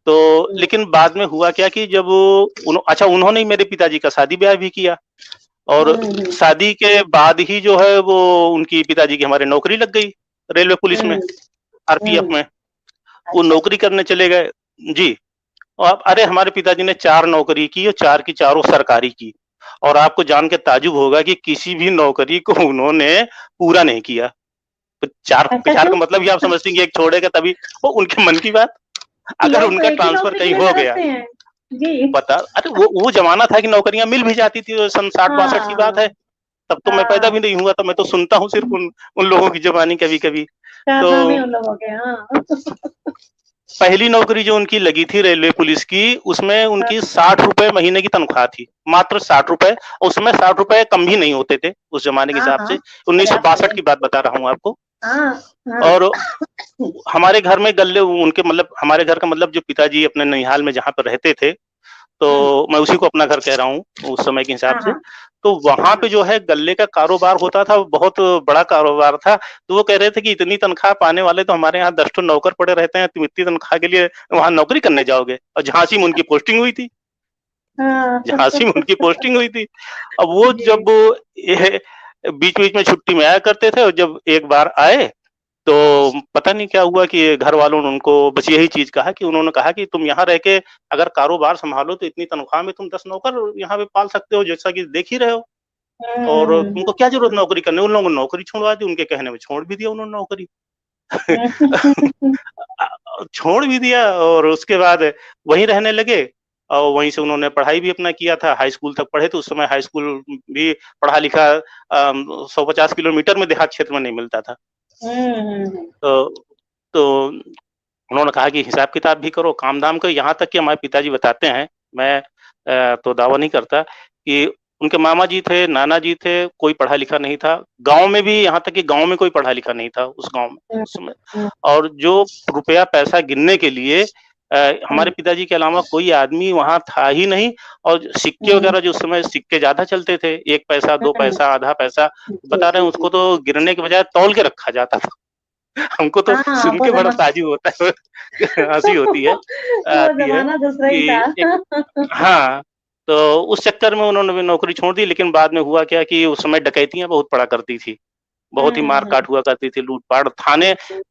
तो लेकिन बाद में हुआ क्या कि जब उन्होंने ही मेरे पिताजी का शादी ब्याह भी किया, और शादी के बाद ही जो है वो उनकी पिताजी की हमारे नौकरी लग गई रेलवे पुलिस में, आरपीएफ में। वो नौकरी करने चले गए जी। और अरे हमारे पिताजी ने 4 नौकरी की और 4 की चारों सरकारी की, और आपको जान के ताज्जुब होगा कि किसी भी नौकरी को उन्होंने पूरा नहीं किया। तो 4 का मतलब ही आप समझते हैं कि एक छोड़ेगा तभी, वो उनके मन की बात। अगर उनका ट्रांसफर कहीं हो गया, पता, अरे वो जमाना था कि नौकरियां मिल भी जाती थी, सन 60-62 की बात है, तब तो मैं पैदा भी नहीं हुआ था, मैं तो सुनता हूँ सिर्फ उन लोगों की जुबानी कभी-कभी। तो पहली नौकरी जो उनकी लगी थी रेलवे पुलिस की, उसमें उनकी 60 रुपए महीने की तनख्वाह थी, मात्र 60 रुपए, और उसमें 60 रुपए कम भी नहीं होते थे उस जमाने के हिसाब से। 1962 की बात बता रहा हूँ आपको। और हमारे घर में गल्ले, उनके मतलब हमारे घर का मतलब जो पिताजी अपने ननिहाल में जहाँ पर रहते थे, तो मैं उसी को अपना घर कह रहा हूँ उस समय के हिसाब से। तो वहाँ पे जो है गल्ले का कारोबार होता था, बहुत बड़ा कारोबार था। तो वो कह रहे थे कि इतनी तनख्वाह पाने वाले तो हमारे यहाँ 10 ठो नौकर पड़े रहते हैं, तुम इतनी तनख्वाह के लिए वहाँ नौकरी करने जाओगे? और झांसी में उनकी पोस्टिंग हुई थी, झांसी में उनकी पोस्टिंग हुई थी। अब वो जब बीच-बीच में छुट्टी में आया करते थे, और जब एक बार आए तो पता नहीं क्या हुआ कि घर वालों ने उनको बस यही चीज़ कहा कि उन्होंने कहा कि तुम यहाँ रह के अगर कारोबार सँभालो तो इतनी तनख्वाह में तुम 10 नौकर यहाँ पे पाल सकते हो, जैसा कि देख ही रहे हो, और तुमको क्या ज़रूरत नौकरी करने? उन लोगों ने नौकरी छुड़वा दी, उनके कहने में छोड़ भी दिया उन्होंने नौकरी। छोड़ भी दिया, और उसके बाद वहीं रहने लगे, और वहीं से उन्होंने पढ़ाई भी अपना किया था, हाई स्कूल तक पढ़े थे। उस समय हाई स्कूल भी पढ़ा-लिखा 150 किलोमीटर में देहात क्षेत्र में नहीं मिलता था। तो उन्होंने कहा कि हिसाब-किताब भी करो, काम-धाम करो, यहाँ तक कि हमारे पिताजी बताते हैं, मैं तो दावा नहीं करता, कि उनके मामा जी थे, नाना जी थे, कोई पढ़ा-लिखा नहीं था। गाँव में भी, यहाँ तक कि गाँव में कोई पढ़ा-लिखा नहीं था उस गाँव में उस समय। और जो रुपया पैसा गिनने के लिए हमारे पिताजी के अलावा कोई आदमी वहाँ था ही नहीं, और सिक्के वगैरह जो उस समय सिक्के ज़्यादा चलते थे, 1 पैसा, 2 पैसा, आधा पैसा, बता रहे हैं उसको तो गिनने के बजाय तौल के रखा जाता था। हमको तो सुन के बड़ा ताज्जुब होता है, हँसी होती है, आती है कि हाँ, तो उस चक्कर में उन्होंने भी नौकरी छोड़ दी। लेकिन बाद में हुआ क्या कि उस समय डकैतियाँ बहुत पड़ा करती थी, बहुत ही मार-काट हुआ करती थी, लूट-पाट।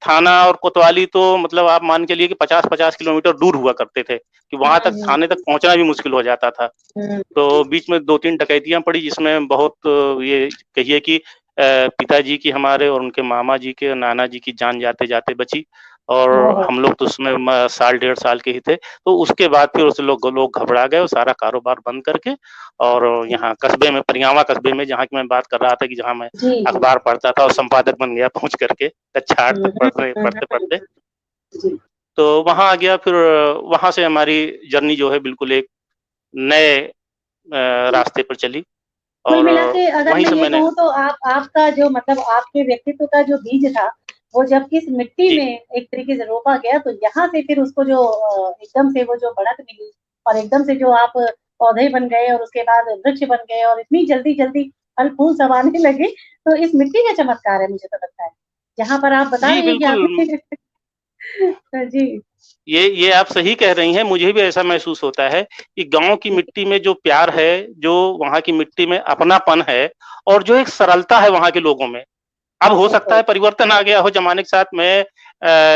थाना और कोतवाली तो मतलब आप मान के चलिए कि 50-50 किलोमीटर दूर हुआ करते थे, कि वहाँ तक, थाने तक पहुँचना भी मुश्किल हो जाता था। तो बीच में 2-3 डकैतियाँ पड़ी, जिसमें बहुत ये कहिए कि पिताजी की, हमारे और उनके मामा जी के, नाना जी की जान जाते-जाते बची, और हम लोग तो उसमें साल 1.5 साल के ही थे। तो उसके बाद फिर उस लोग घबरा गए और सारा कारोबार बंद करके, और यहाँ कस्बे में, परियावा कस्बे में, जहाँ की मैं बात कर रहा था कि जहाँ मैं अखबार पढ़ता था, और संपादक बन गया पहुँच करके, कक्षा 8 तक पढ़ते-पढ़ते। तो वहाँ आ गया, फिर वहाँ से हमारी जर्नी जो है बिल्कुल एक नए रास्ते पर चली, कुल और मिला के अगर वहीं मैं से ये मैंने, कहूँ तो आपका जो मतलब आपके व्यक्तित्व का जो बीज था, वो जब इस मिट्टी जी, में एक तरीके से रोपा गया, तो यहाँ से फिर उसको जो एकदम से वो जो बढ़त मिली, और एकदम से जो आप पौधे बन गए, और उसके बाद वृक्ष बन गए, और इतनी जल्दी-जल्दी फल-फूल सब आने लगे, तो इस मिट्टी का चमत्कार है, मुझे तो लगता है। जहाँ पर आप बता जी, रहे हैं कि बिल्कुल। आपने जी। ये आप सही कह रही हैं, मुझे भी ऐसा महसूस होता है कि गाँव की मिट्टी में जो प्यार है, जो वहाँ की मिट्टी में अपनापन है, और जो एक सरलता है वहाँ के लोगों में। अब हो सकता है परिवर्तन आ गया हो ज़माने के साथ, मैं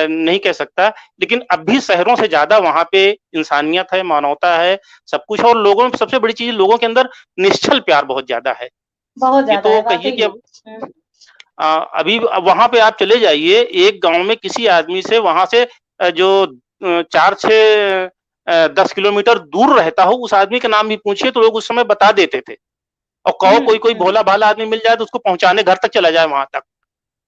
नहीं कह सकता, लेकिन अब भी शहरों से ज़्यादा वहाँ पे इंसानियत है, मानवता है, सब कुछ है, और लोगों में सबसे बड़ी चीज़, लोगों के अंदर निश्चल प्यार बहुत ज़्यादा है। बहुत ये ज़्यादा तो है, कहिए वाक़ई कि में। अब अभी वहाँ पे आप चले जाइए, एक गाँव में किसी आदमी से, वहाँ से जो 4-6 10 किलोमीटर दूर रहता हो, उस आदमी का नाम भी पूछिए तो लोग उस समय बता देते थे। और कहो कोई भोला-भाला आदमी मिल जाए तो उसको पहुँचाने घर तक चला जाए वहाँ तक,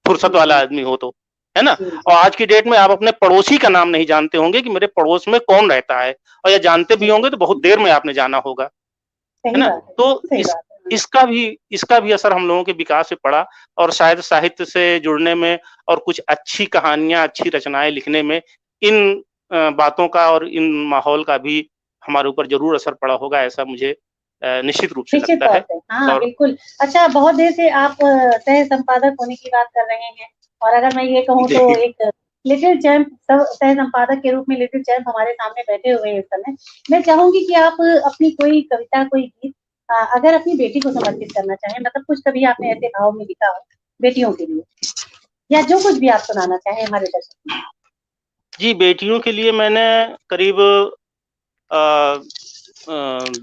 फुर्सत वाला आदमी हो तो, है ना? और आज की डेट में आप अपने पड़ोसी का नाम नहीं जानते होंगे कि मेरे पड़ोस में कौन रहता है, और या जानते भी होंगे तो बहुत देर में आपने जाना होगा, है सही ना? बात है, तो बिल्कुल सही इस बात है। इसका भी असर हम लोगों के विकास पे पड़ा और शायद साहित्य से जुड़ने में और कुछ अच्छी कहानियां, अच्छी रचनाएं लिखने में इन बातों का और इन माहौल का भी हमारे ऊपर जरूर असर पड़ा होगा, ऐसा मुझे निश्चित रूप से निश्चित लगता तौर है। पे, हाँ, और बिल्कुल। अच्छा, बहुत देर से आप सह संपादक होने की बात कर रहे हैं और अगर मैं ये कहूँ तो जी एक लिटिल चैंप सह संपादक के रूप में लिटिल चैंप हमारे सामने बैठे हुए हैं इस समय। मैं चाहूँगी कि आप अपनी कोई कविता, कोई गीत अगर अपनी बेटी को समर्पित करना चाहें, मतलब कुछ कभी आपने ऐसे भाव में लिखा हो बेटियों के लिए, या जो कुछ भी आप सुनाना चाहें हमारे दर्शकों को। जी, बेटियों के लिए मैंने करीब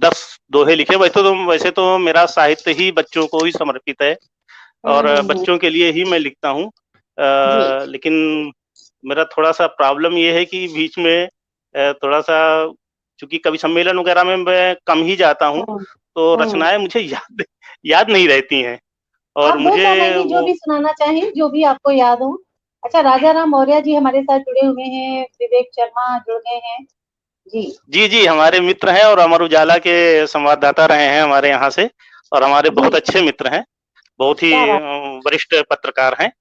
10 दोहे लिखे। वैसे तो मेरा साहित्य ही बच्चों को ही समर्पित है और हुँ। बच्चों के लिए ही मैं लिखता हूँ। जी। लेकिन मेरा थोड़ा-सा प्रॉब्लम ये है कि बीच में थोड़ा-सा, चूँकि कवि सम्मेलन वगैरह में मैं कम ही जाता हूँ, हुँ, तो हुँ। रचनाएँ मुझे याद नहीं रहती हैं और आप 2 मुझे लाइनें जो वो भी सुनाना चाहें, जो भी आपको याद हो। अच्छा, राजा राम मौर्य जी हमारे साथ जुड़े हुए हैं, विवेक शर्मा जुड़ गए हैं। जी, जी, हमारे मित्र हैं और अमर उजाला के संवाददाता रहे हैं हमारे यहाँ से और हमारे बहुत जी, अच्छे मित्र हैं। बहुत ही क्या बात वरिष्ठ पत्रकार हैं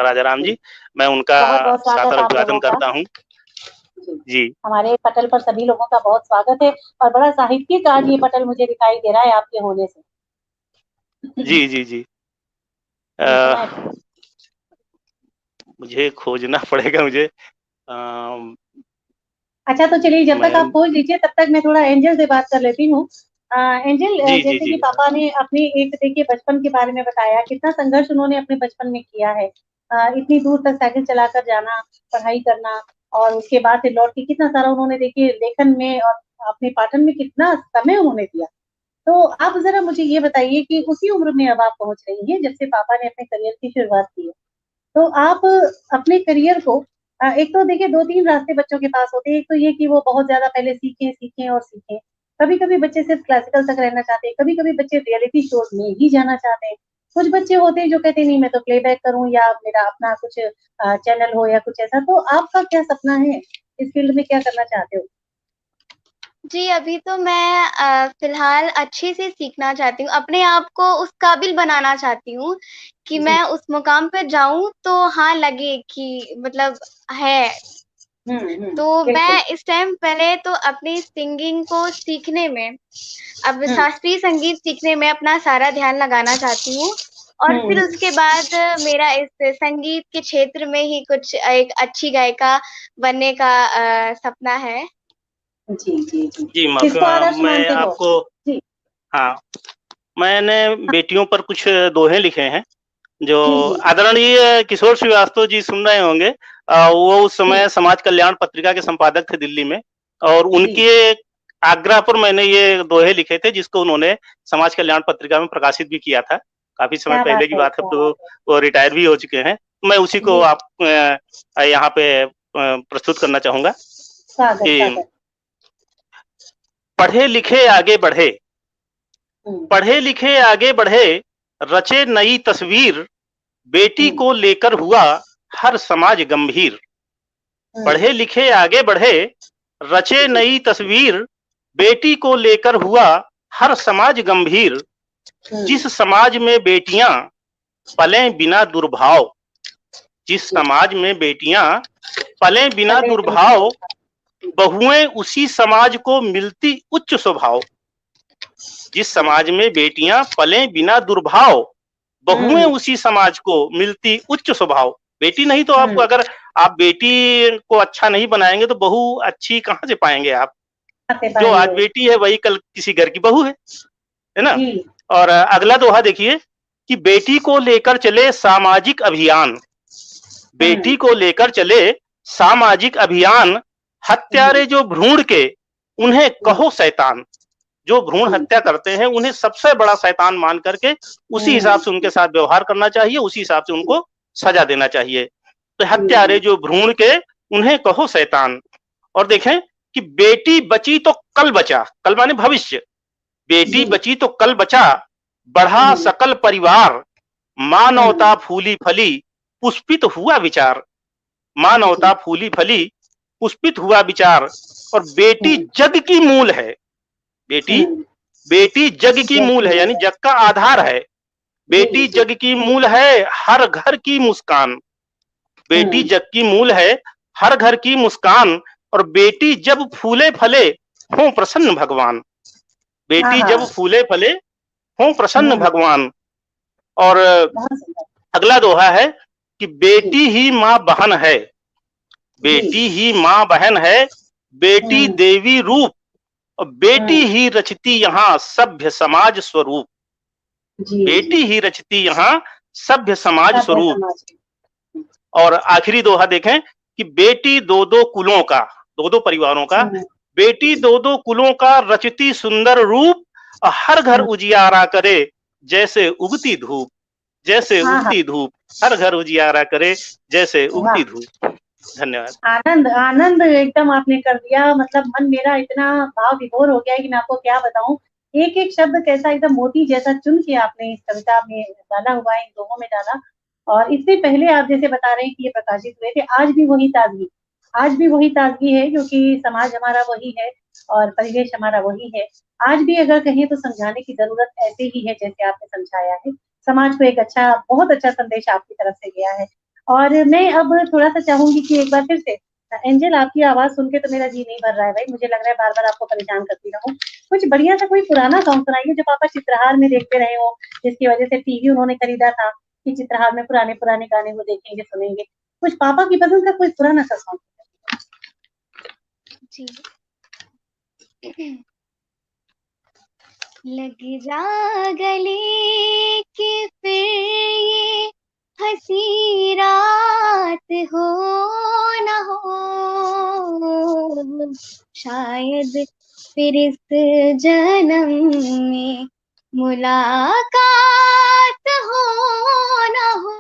राजाराम है। जी। जी, मैं उनका बहुत-बहुत स्वागत सादर आप अभिवादन लोगों का। करता हूँ। जी, जी, हमारे पटल पर सभी लोगों का बहुत स्वागत है और बड़ा साहित्यिक आज ये पटल मुझे दिखाई दे रहा है आपके होने से। जी। जी, अ, सुनाएँ। मुझे खोजना पड़ेगा मुझे। अ, अच्छा, तो चलिए जब तक आप मैं खोज लीजिए तब तक मैं थोड़ा एंजल से बात कर लेती हूँ। एंजल, जैसे जी। कि पापा ने अपनी एक देखिए बचपन के बारे में बताया, कितना संघर्ष उन्होंने अपने बचपन में किया है। इतनी दूर तक साइकिल चलाकर जाना, पढ़ाई करना और उसके बाद फिर लौट के कितना सारा उन्होंने देखिए लेखन में और अपने पाठन में कितना समय उन्होंने दिया। तो आप ज़रा मुझे ये बताइए कि उसी उम्र में अब आप पहुँच रही हैं जब से पापा ने अपने करियर की शुरुआत की है। तो आप अपने करियर को एक तो देखिए 2-3 रास्ते बच्चों के पास होते हैं। एक तो ये कि वो बहुत ज़्यादा पहले सीखें और सीखें। कभी-कभी बच्चे सिर्फ़ क्लासिकल तक रहना चाहते हैं, कभी-कभी बच्चे रियलिटी शोज़ में ही जाना चाहते हैं। कुछ बच्चे होते हैं जो कहते हैं नहीं मैं तो प्लेबैक करूँ या मेरा अपना कुछ चैनल हो या कुछ ऐसा। तो आपका क्या सपना है? इस फ़ील्ड में क्या करना चाहते हो? जी, अभी तो मैं फ़िलहाल अच्छे से सीखना चाहती हूँ, अपने आप को उस काबिल बनाना चाहती हूँ कि जी। मैं उस मुकाम पे जाऊँ तो हाँ, लगे कि मतलब है। हुँ। तो बिल्कुल। मैं इस टाइम पहले तो अपनी सिंगिंग को सीखने में, अब हुँ। शास्त्रीय संगीत सीखने में अपना सारा ध्यान लगाना चाहती हूँ और फिर हुँ। उसके बाद मेरा इस संगीत के क्षेत्र में ही कुछ एक अच्छी गायिका बनने का सपना है। जी। जी, किसको आदर्श मैं मानते हो? आपको, जी। हाँ, मैंने बेटियों पर कुछ दोहे लिखे हैं, जो जी। आदरणीय किशोर श्रीवास्तव जी सुन रहे होंगे। वो उस जी, समय समाज कल्याण पत्रिका के संपादक थे दिल्ली में और जी। उनके आग्रह पर मैंने ये दोहे लिखे थे, जिसको उन्होंने समाज कल्याण पत्रिका में प्रकाशित भी किया था। काफ़ी समय क्या बात पहले की है, बात है, अब क्या बात तो है। वो रिटायर भी हो चुके हैं। मैं उसी को जी, आप यहाँ पे प्रस्तुत करना चाहूँगा कि स्वागत। पढ़े लिखे आगे बढ़े, हुँ, पढ़े लिखे आगे बढ़े, रचे नई तस्वीर, बेटी हुँ, को लेकर हुआ हर समाज गंभीर। हुँ। पढ़े लिखे आगे बढ़े, रचे जी, नई तस्वीर, बेटी को लेकर हुआ हर समाज गंभीर। हुँ, जिस समाज में बेटियां पलें बिना दुर्भाव, जिस जी। समाज में बेटियां पलें बिना पढ़े बिना दुर्भाव, जी, बहुएं उसी समाज को मिलती उच्च स्वभाव। जिस जी। समाज में बेटियां पलें बिना दुर्भाव, बहुएं हुँ, उसी समाज को मिलती उच्च स्वभाव। बेटी नहीं तो आप, हुँ। अगर आप बेटी को अच्छा नहीं बनाएंगे तो बहू अच्छी कहाँ से पाएंगे आप? आते जो आज पाएँगे। बेटी है वही कल किसी घर की बहू है ना? जी, और अगला दोहा देखिए कि बेटी को लेकर चले सामाजिक अभियान, हुँ, बेटी को लेकर चले सामाजिक अभियान, हुँ, हत्यारे जो भ्रूण के उन्हें हुँ, कहो शैतान। जो भ्रूण जी। हत्या करते हैं उन्हें सबसे बड़ा शैतान मान करके उसी हिसाब से उनके हुँ, साथ व्यवहार करना चाहिए, उसी हिसाब से जी, उनको सजा देना चाहिए। तो जी। हत्यारे जो भ्रूण के उन्हें कहो शैतान। और देखें कि बेटी बची तो कल बचा, कल माने भविष्य, बेटी जी, बची तो कल बचा, बढ़ा हुँ, सकल परिवार, मानवता हुँ, फूली फली, पुष्पित हुआ विचार। जी, मानवता फूली फली, पुष्पित हुआ विचार। और बेटी हुँ, जग की मूल है, बेटी हुँ, बेटी जग की मूल है, यानी जग का आधार है। बेटी जग की मूल है, हर घर की मुस्कान। बेटी जग की मूल है, हर घर की मुस्कान। और बेटी जब फूले फले हों प्रसन्न भगवान। बेटी जब फूले फले हों प्रसन्न भगवान। और अगला दोहा है कि बेटी ही माँ बहन है। बेटी ही माँ बहन है, बेटी देवी रूप। और बेटी ही रचती यहाँ सभ्य समाज स्वरूप। बेटी ही रचती यहाँ सभ्य समाज स्वरूप। और आखिरी दोहा देखें कि बेटी दो दो कुलों का, दो दो परिवारों का, बेटी दो दो कुलों का रचती सुंदर रूप। और हर घर उजियारा करे जैसे उगती धूप। जैसे उगती धूप, हर घर उजियारा करे जैसे उगती धूप। धन्यवाद। आनंद आनंद एकदम आपने कर दिया, मतलब मन मेरा इतना भाव विभोर हो गया है कि मैं आपको क्या बताऊं। एक एक शब्द कैसा एकदम मोती जैसा चुन के आपने इस कविता में डाला हुआ है, इन दोनों में डाला। और इससे पहले आप जैसे बता रहे हैं कि ये प्रकाशित हुए थे, आज भी वही ताजगी, आज भी वही ताजगी है, क्योंकि समाज हमारा वही है और परिवेश हमारा वही है। आज भी अगर कहें तो समझाने की जरूरत ऐसे ही है जैसे आपने समझाया है। समाज को एक अच्छा, बहुत अच्छा संदेश आपकी तरफ से गया है। और मैं अब थोड़ा-सा चाहूँगी कि एक बार फिर से एंजल, आपकी आवाज़ सुन के तो मेरा जी नहीं भर रहा है भाई, मुझे लग रहा है बार-बार आपको परेशान करती रहूँ। कुछ बढ़िया सा कोई पुराना सॉन्ग सुनाइए जो पापा चित्रहार में देखते रहे हों, जिसकी वजह से टीवी उन्होंने खरीदा था कि चित्रहार में पुराने-पुराने गाने वो देखेंगे, सुनेंगे। कुछ पापा की पसंद का कोई पुराना सा सॉन्ग। जी। लग जा गले कि फिर ये हंसी रात हो न हो, शायद फिर इस जन्म में मुलाकात हो न हो।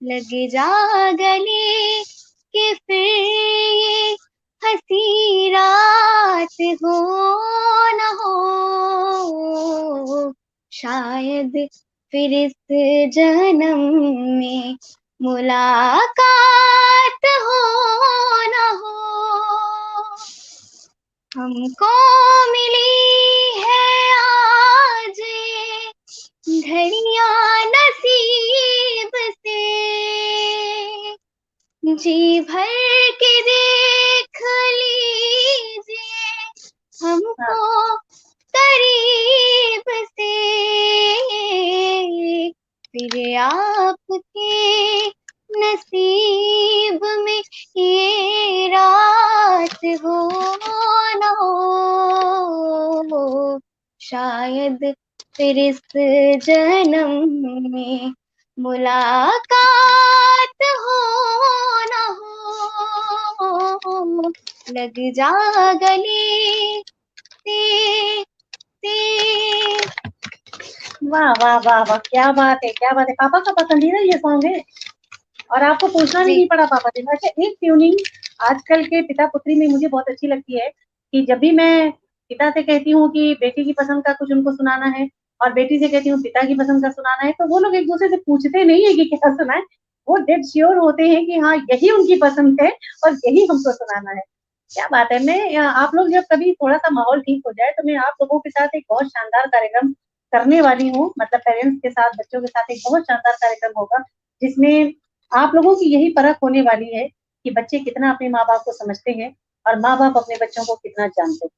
लग जा गले कि फिर ये हंसी रात हो न हो, शायद फिर इस जन्म में मुलाकात हो न हो। हमको मिली है आज घड़ियां नसीब से, जी भर के देख लीजिए हमको करीब से, फिर आपके नसीब में ये रात हो न हो, शायद फिर इस जन्म में मुलाकात हो न हो। लग जा गले से। वाह वाह वाह वाह, क्या बात है, क्या बात है। पापा का पसंदीदा ये सॉन्ग है और आपको पूछना भी नहीं पड़ा पापा से। अच्छा, एक ट्यूनिंग आजकल के पिता पुत्री में मुझे बहुत अच्छी लगती है कि जब भी मैं पिता से कहती हूँ कि बेटी की पसंद का कुछ उनको सुनाना है और बेटी से कहती हूँ पिता की पसंद का सुनाना है, तो वो लोग एक दूसरे से पूछते नहीं है कि क्या सुनाए, वो डेड श्योर होते हैं कि हाँ यही उनकी पसंद है और यही हमको सुनाना है। क्या बात है। मैं आप लोग जब कभी थोड़ा सा माहौल ठीक हो जाए तो मैं आप लोगों के साथ एक बहुत शानदार कार्यक्रम करने वाली हूँ, मतलब पेरेंट्स के साथ, बच्चों के साथ एक बहुत शानदार कार्यक्रम होगा जिसमें आप लोगों की यही परख होने वाली है कि बच्चे कितना अपने माँ बाप को समझते हैं और माँ बाप अपने बच्चों को कितना जानते हैं।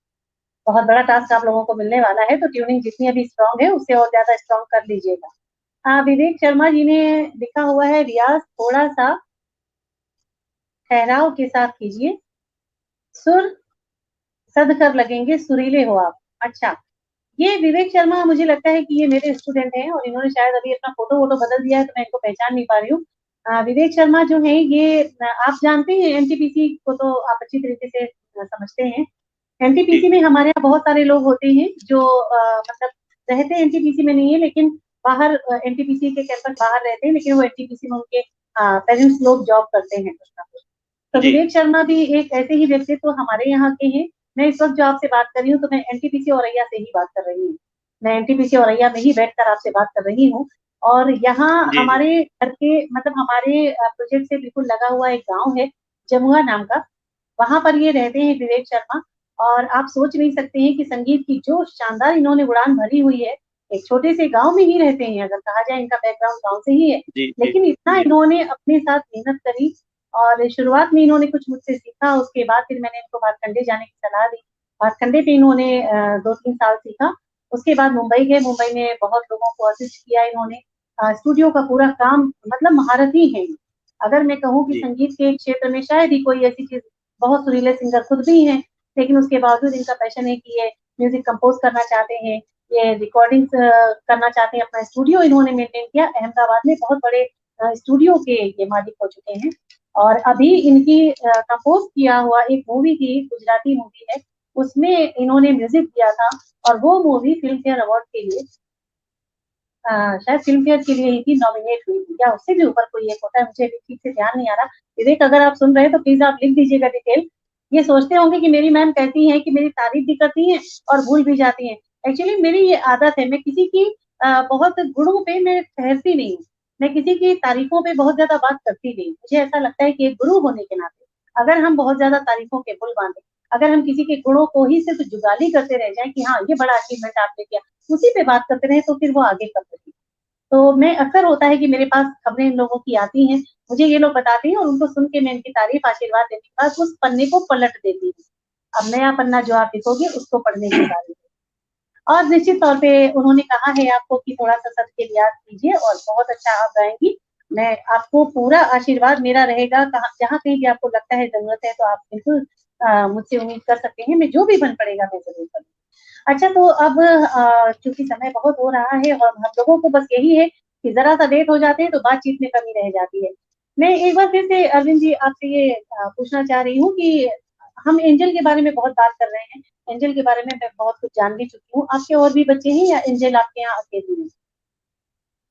बहुत बड़ा टास्क आप लोगों को मिलने वाला है, तो ट्यूनिंग जितनी अभी स्ट्रांग है उससे और ज्यादा स्ट्रांग कर लीजिएगा। विवेक शर्मा जी ने लिखा हुआ है, रियाज थोड़ा सा ठहराव के साथ कीजिए, सुर सद कर लगेंगे, सुरीले हो आप। अच्छा, ये विवेक शर्मा मुझे लगता है कि ये मेरे स्टूडेंट हैं और इन्होंने शायद अभी अपना फोटो वोटो बदल दिया है तो मैं इनको पहचान नहीं पा रही हूँ। विवेक शर्मा जो है ये आप जानते हैं एनटीपीसी को, तो आप अच्छी तरीके से समझते हैं। एनटीपीसी में हमारे यहाँ बहुत सारे लोग होते हैं जो मतलब रहते एनटीपीसी में नहीं है लेकिन बाहर एनटीपीसी के कैंपस बाहर रहते हैं, लेकिन वो एनटीपीसी में उनके पेरेंट्स लोग जॉब करते हैं कुछ ना कुछ। तो विवेक शर्मा भी एक ऐसे ही व्यक्तित्व हमारे यहाँ के हैं। मैं इस वक्त जो आपसे बात कर रही हूँ तो मैं एनटीपीसी औरैया से ही बात कर रही हूँ। मैं एनटीपीसी औरैया में ही बैठकर आपसे बात कर रही हूँ और यहाँ हमारे घर के, मतलब हमारे प्रोजेक्ट से बिल्कुल लगा हुआ एक गाँव है जमुआ नाम का, वहां पर ये रहते हैं विवेक शर्मा। और आप सोच नहीं सकते हैं कि संगीत की जो शानदार इन्होंने उड़ान भरी हुई है, एक छोटे से गाँव में ही रहते हैं, अगर कहा जाए इनका बैकग्राउंड गाँव से ही है, जी, जी, लेकिन इतना जी। इन्होंने अपने साथ मेहनत करी और शुरुआत में इन्होंने कुछ मुझसे सीखा, उसके बाद फिर मैंने इनको भातखंडे जाने की सलाह दी। भातखंडे पे इन्होंने 2-3 साल सीखा, उसके बाद मुंबई गए, मुंबई में बहुत लोगों को असिस्ट किया इन्होंने। स्टूडियो का पूरा काम मतलब महारथी हैं। अगर मैं कहूँ कि जी। संगीत के क्षेत्र में शायद ही कोई ऐसी चीज़, बहुत सुरीले सिंगर खुद भी हैं, लेकिन उसके बावजूद इनका पैशन है कि ये म्यूज़िक कंपोज़ करना चाहते हैं, ये रिकॉर्डिंग्स करना चाहते हैं, अपना स्टूडियो इन्होंने मेंटेन किया। अहमदाबाद में बहुत बड़े स्टूडियो के ये मालिक हो चुके हैं और अभी इनकी कंपोज़ किया हुआ एक मूवी थी, गुजराती मूवी है, उसमें इन्होंने म्यूज़िक दिया था और वो मूवी फ़िल्म फेयर अवार्ड के लिए शायद फ़िल्म फेयर के लिए ही थी, नॉमिनेट हुई थी या उससे भी ऊपर कोई एक होता है, मुझे अभी ठीक से ध्यान नहीं आ रहा। विवेक, अगर आप सुन रहे हैं तो प्लीज़ आप लिख दीजिएगा डिटेल। ये सोचते होंगे कि मेरी मैम कहती हैं कि मेरी तारीफ़ भी करती हैं और भूल भी जाती हैं। एक्चुअली मेरी ये आदत है, मैं किसी की बहुत गुणों पे मैं ठहरती नहीं हूँ। मैं किसी की तारीफ़ों पे बहुत ज़्यादा बात करती नहीं हूँ। मुझे ऐसा लगता है कि एक गुरु होने के नाते, अगर हम बहुत ज़्यादा तारीफ़ों के पुल बाँधे, अगर हम किसी के गुणों को ही सिर्फ़ जुगाली करते रह जाएँ कि हाँ, ये बड़ा अचीवमेंट आपने किया, उसी पे बात करते रहें तो फिर वो आगे कब बढ़ेगी। तो मैं अक्सर होता है कि मेरे पास खबरें इन लोगों की आती हैं, मुझे ये लोग बताते हैं और उनको सुन के मैं इनकी तारीफ़, आशीर्वाद देने के बाद उस पन्ने को पलट देती हूँ। अब नया पन्ना जो आप लिखोगे उसको पढ़ने की बारी है। और निश्चित तौर पे उन्होंने कहा है आपको कि थोड़ा-सा सत्य के रियाज़ कीजिए और बहुत अच्छा आप गाएँगी। मैं आपको पूरा आशीर्वाद मेरा रहेगा, कहाँ जहाँ कहीं भी आपको लगता है ज़रूरत है तो आप बिल्कुल मुझसे उम्मीद कर सकते हैं, मैं जो भी बन पड़ेगा मैं ज़रूर करूँगी। अच्छा, तो अब चूँकि समय बहुत हो रहा है और हम लोगों को बस यही है कि ज़रा-सा लेट हो जाते हैं तो बातचीत में कमी रह जाती है। मैं एक बार फिर से अरविंद जी आपसे ये पूछना चाह रही हूँ कि हम एंजेल के बारे में बहुत बात कर रहे हैं। एंजेल के बारे में मैं बहुत कुछ जान भी चुकी हूँ। आपके और भी बच्चे हैं या एंजेल आपके यहाँ अकेली हैं?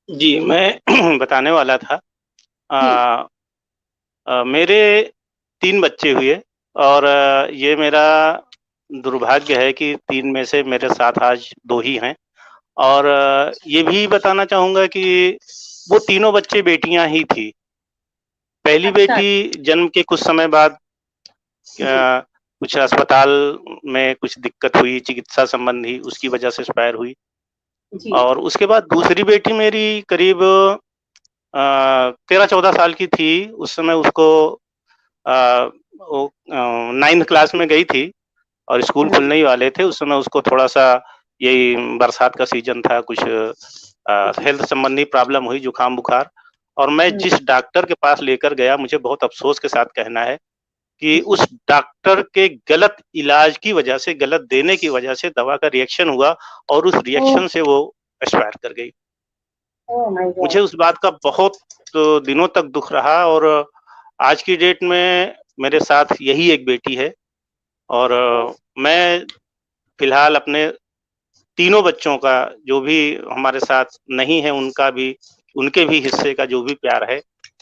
जी, मैं बताने वाला था। जी, अ मेरे 3 बच्चे हुए और ये मेरा दुर्भाग्य है कि 3 में से मेरे साथ आज 2 ही हैं और ये भी बताना चाहूँगा कि वो तीनों बच्चे बेटियाँ ही थी। पहली अच्छा, बेटी जन्म के कुछ समय बाद जी, कुछ अस्पताल में कुछ दिक्कत हुई, चिकित्सा संबंधी, उसकी वजह से एक्सपायर हुई जी, और उसके बाद दूसरी बेटी मेरी करीब 13-14 साल की थी। उस समय उसको वो 9th क्लास में गई थी और स्कूल हुँ, खुलने ही वाले थे। उस समय उसको थोड़ा-सा यही बरसात का सीज़न था, कुछ जी, हेल्थ संबंधी प्रॉब्लम हुई, जुकाम-बुखार और मैं हुँ, जिस डॉक्टर के पास लेकर गया, मुझे बहुत अफ़सोस के साथ कहना है कि जी, उस डॉक्टर के गलत इलाज की वजह से, गलत देने की वजह से दवा का रिएक्शन हुआ और उस ओह! रिएक्शन से वो एक्सपायर कर गई। ओह माय मुझे गॉड! उस बात का बहुत दिनों तक दुःख रहा और आज की डेट में मेरे साथ यही एक बेटी है और ओह! मैं फ़िलहाल अपने तीनों बच्चों का जो भी हमारे साथ नहीं है उनका भी उनके भी हिस्से का जो भी प्यार है,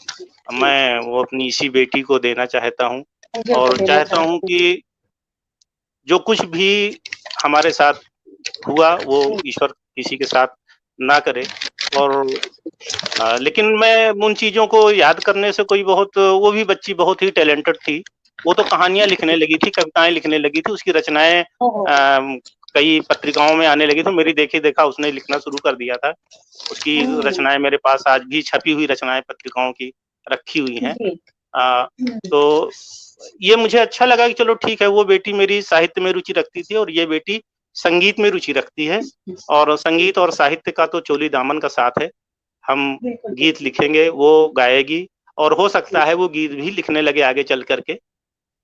जी, मैं वो अपनी इसी बेटी को देना चाहता हूँ एंजेल को और देना चाहता हूँ चाहते हैं। कि जो कुछ भी हमारे साथ हुआ वो जी, ईश्वर किसी के साथ ना करे और लेकिन मैं उन चीज़ों को याद करने से कोई बहुत वो भी बच्ची बहुत ही टैलेंटेड थी। वो तो कहानियाँ लिखने लगी थी, कविताएँ लिखने लगी थी, उसकी रचनाएँ ओहो! कई पत्रिकाओं में आने लगी, तो मेरी देखा-देखा उसने लिखना शुरू कर दिया था। उसकी हुँ, रचनाएँ मेरे पास आज भी छपी हुई रचनाएँ पत्रिकाओं की रखी हुई हैं। जी, अ, हुँ, तो ये मुझे अच्छा लगा कि चलो ठीक है, वो बेटी मेरी साहित्य में रुचि रखती थी और ये बेटी संगीत में रुचि रखती है और संगीत और साहित्य का तो चोली-दामन का साथ है। हम बिल्कुल, गीत बिल्कुल। लिखेंगे, वो गाएगी और हो जी, सकता है वो गीत भी लिखने लगे आगे चल कर के। जी,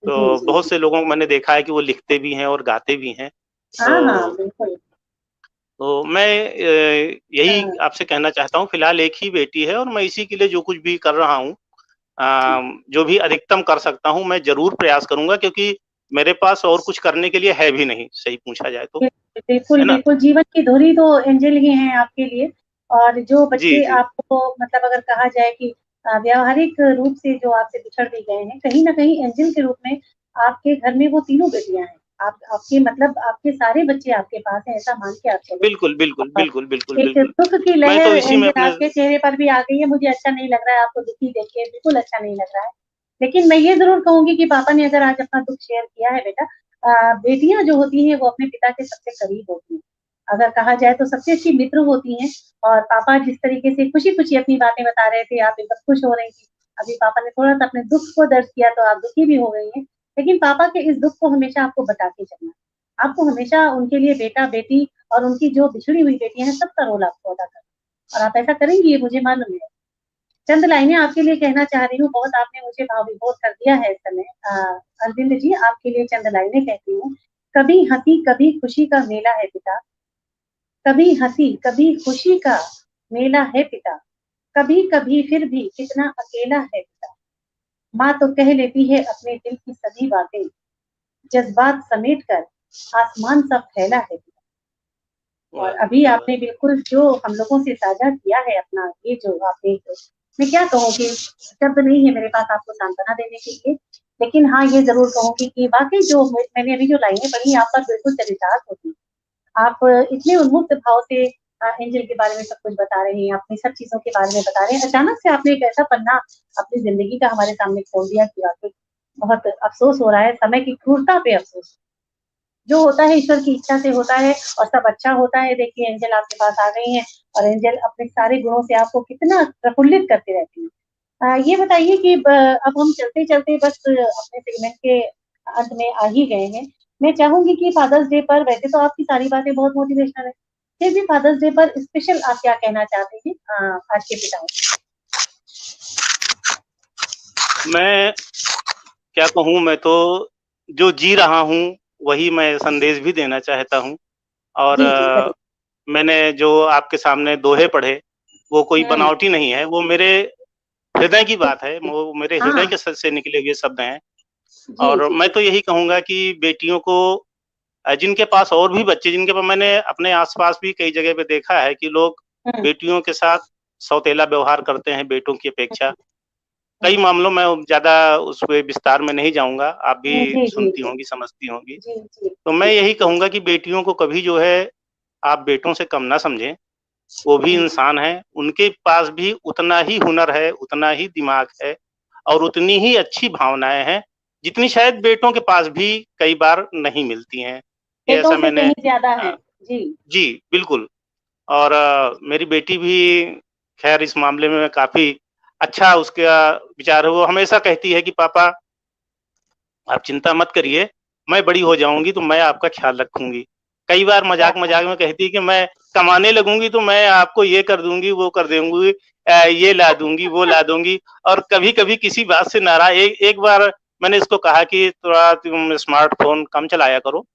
तो जी, बहुत जी। से लोगों को मैंने देखा है कि वो लिखते भी हैं और गाते भी हैं। हाँ, हाँ, तो बिल्कुल। मैं यही हाँ, आपसे कहना चाहता हूँ, फिलहाल एक ही बेटी है और मैं इसी के लिए जो कुछ भी कर रहा हूँ जी। जो भी अधिकतम कर सकता हूँ, मैं ज़रूर प्रयास करूँगा क्योंकि मेरे पास और कुछ करने के लिए है भी नहीं, सही पूछा जाए तो, बिल्कुल, है ना? बिल्कुल, जीवन की धुरी तो एंजेल ही हैं आपके लिए और जो जी, बच्चे जी। आपको मतलब अगर कहा जाए कि व्यावहारिक रूप से जो आपसे बिछड़ भी गए हैं, कहीं न कहीं एंजेल के रूप में आपके घर में वो तीनों बेटियाँ हैं। आप आपके मतलब आपके सारे बच्चे आपके पास हैं, ऐसा मान के आप चलें। बिल्कुल, बिल्कुल, और बिल्कुल, बिल्कुल, एक बिल्कुल। दुःख की मैं लहर तो इसी में एंजेल अपने आपके चेहरे पर भी आ गई है, मुझे अच्छा नहीं लग रहा है आपको दुखी देख के, बिल्कुल अच्छा नहीं लग रहा है। लेकिन मैं ये ज़रूर कहूँगी कि पापा ने अगर आज अपना दुःख शेयर किया है बेटा, बेटियाँ जो होती हैं वो अपने पिता के सबसे करीब होती हैं। अगर कहा जाए तो सबसे अच्छी मित्र होती हैं और पापा जिस तरीके से खुशी-खुशी अपनी बातें बता रहे थे, आप एकदम खुश हो रही थी। अभी पापा ने थोड़ा-सा अपने दुःख को दर्ज किया तो आप दुखी भी हो गई हैं। लेकिन पापा के इस दुःख को हमेशा आपको बता के चलना है। आपको हमेशा उनके लिए बेटा-बेटी और उनकी जो बिछड़ी हुई बेटियाँ हैं सबका रोल आपको अदा करना है और आप ऐसा करेंगी ये मुझे मालूम है। चंद लाइनें आपके लिए कहना चाह रही हूँ, बहुत आपने मुझे भाव-विभोर कर दिया है इस समय। अरविंद जी आपके लिए चंद लाइनें कहती हूँ। कभी हँसी कभी खुशी का मेला है पिता, कभी हँसी कभी खुशी का मेला है पिता, कभी-कभी फिर भी कितना अकेला है पिता। माँ तो कह लेती है अपने दिल की सभी बातें, जज़्बात समेट कर आसमान सा फैला है पिता। और वाह! अभी क्या बात! आपने बिल्कुल जो हम लोगों से साझा किया है अपना ये जो आपने मैं क्या कहूँगी शब्द नहीं है मेरे पास आपको सांत्वना देने के लिए, लेकिन हाँ, ये ज़रूर कहूँगी कि वाक़ई जो मैंने अभी जो लाइनें पढ़ी आप पर बिल्कुल चरितार्थ होती हैं। आप इतने उन्मुक्त भाव से एंजेल के बारे में सब कुछ बता रही हैं, अपनी सब चीज़ों के बारे में बता रहे हैं। अचानक से आपने एक ऐसा पन्ना अपनी ज़िंदगी का हमारे सामने खोल दिया कि वाक़ई बहुत अफ़सोस हो रहा है, समय की क्रूरता पे अफ़सोस। जो होता है ईश्वर की इच्छा से होता है और सब अच्छा होता है। देखिए एंजेल आपके पास आ गई हैं और एंजेल अपने सारे गुणों से आपको कितना प्रफुल्लित करती रहती हैं। ये बताइए कि अब हम चलते-चलते बस अपने सेगमेंट के अंत में आ ही गए हैं। मैं चाहूँगी कि फादर्स डे पर वैसे तो आपकी सारी बातें बहुत मोटिवेशनल है, फिर भी फादर्स डे पर स्पेशल आप क्या कहना चाहते हैं आज के पिताओं को? मैं क्या कहूँ, मैं तो जो जी रहा हूँ, वही मैं संदेश भी देना चाहता हूँ और जी, जी, ज़रूर। मैंने जो आपके सामने दोहे पढ़े, वो कोई हुँ, बनावटी नहीं है, वो मेरे हृदय की बात है, जी। वो मेरे हृदय हाँ, के सच से निकले हुए शब्द हैं जी, और जी, मैं जी। तो यही कहूँगा कि बेटियों को जिनके पास और भी बच्चे जिनके पास मैंने अपने आस-पास भी कई जगह पे देखा है कि लोग हुँ, बेटियों के साथ सौतेला व्यवहार करते हैं बेटों की अपेक्षा। हुँ, कई हुँ। मामलों में ज़्यादा उसपे विस्तार में नहीं जाऊँगा, आप जी, भी जी, सुनती जी। होंगी, समझती होंगी। जी, जी, तो मैं जी। यही कहूँगा कि बेटियों को कभी जो है, आप बेटों से कम ना समझें, वो भी हुँ, इंसान हैं, उनके पास भी उतना ही हुनर है, उतना ही दिमाग है और उतनी ही अच्छी भावनाएँ हैं, जितनी शायद बेटों के पास भी कई बार नहीं मिलती हैं। ये बेटों ऐसा से मैंने कहीं ज़्यादा अ, हैं। जी। जी, बिल्कुल और मेरी बेटी भी ख़ैर इस मामले में काफ़ी अच्छा उसका विचार है, वो हमेशा कहती है कि पापा आप चिंता मत करिए, मैं बड़ी हो जाऊँगी तो मैं आपका ख़्याल रखूँगी। कई बार क्या बात मज़ाक-मज़ाक में कहती है कि मैं कमाने लगूँगी तो मैं आपको ये कर दूँगी, वो कर दूँगी ये ला दूँगी, वो ला दूँगी और कभी-कभी किसी बात से एक बार मैंने इसको कहा कि थोड़ा तुम स्मार्टफ़ोन कम चलाया करो।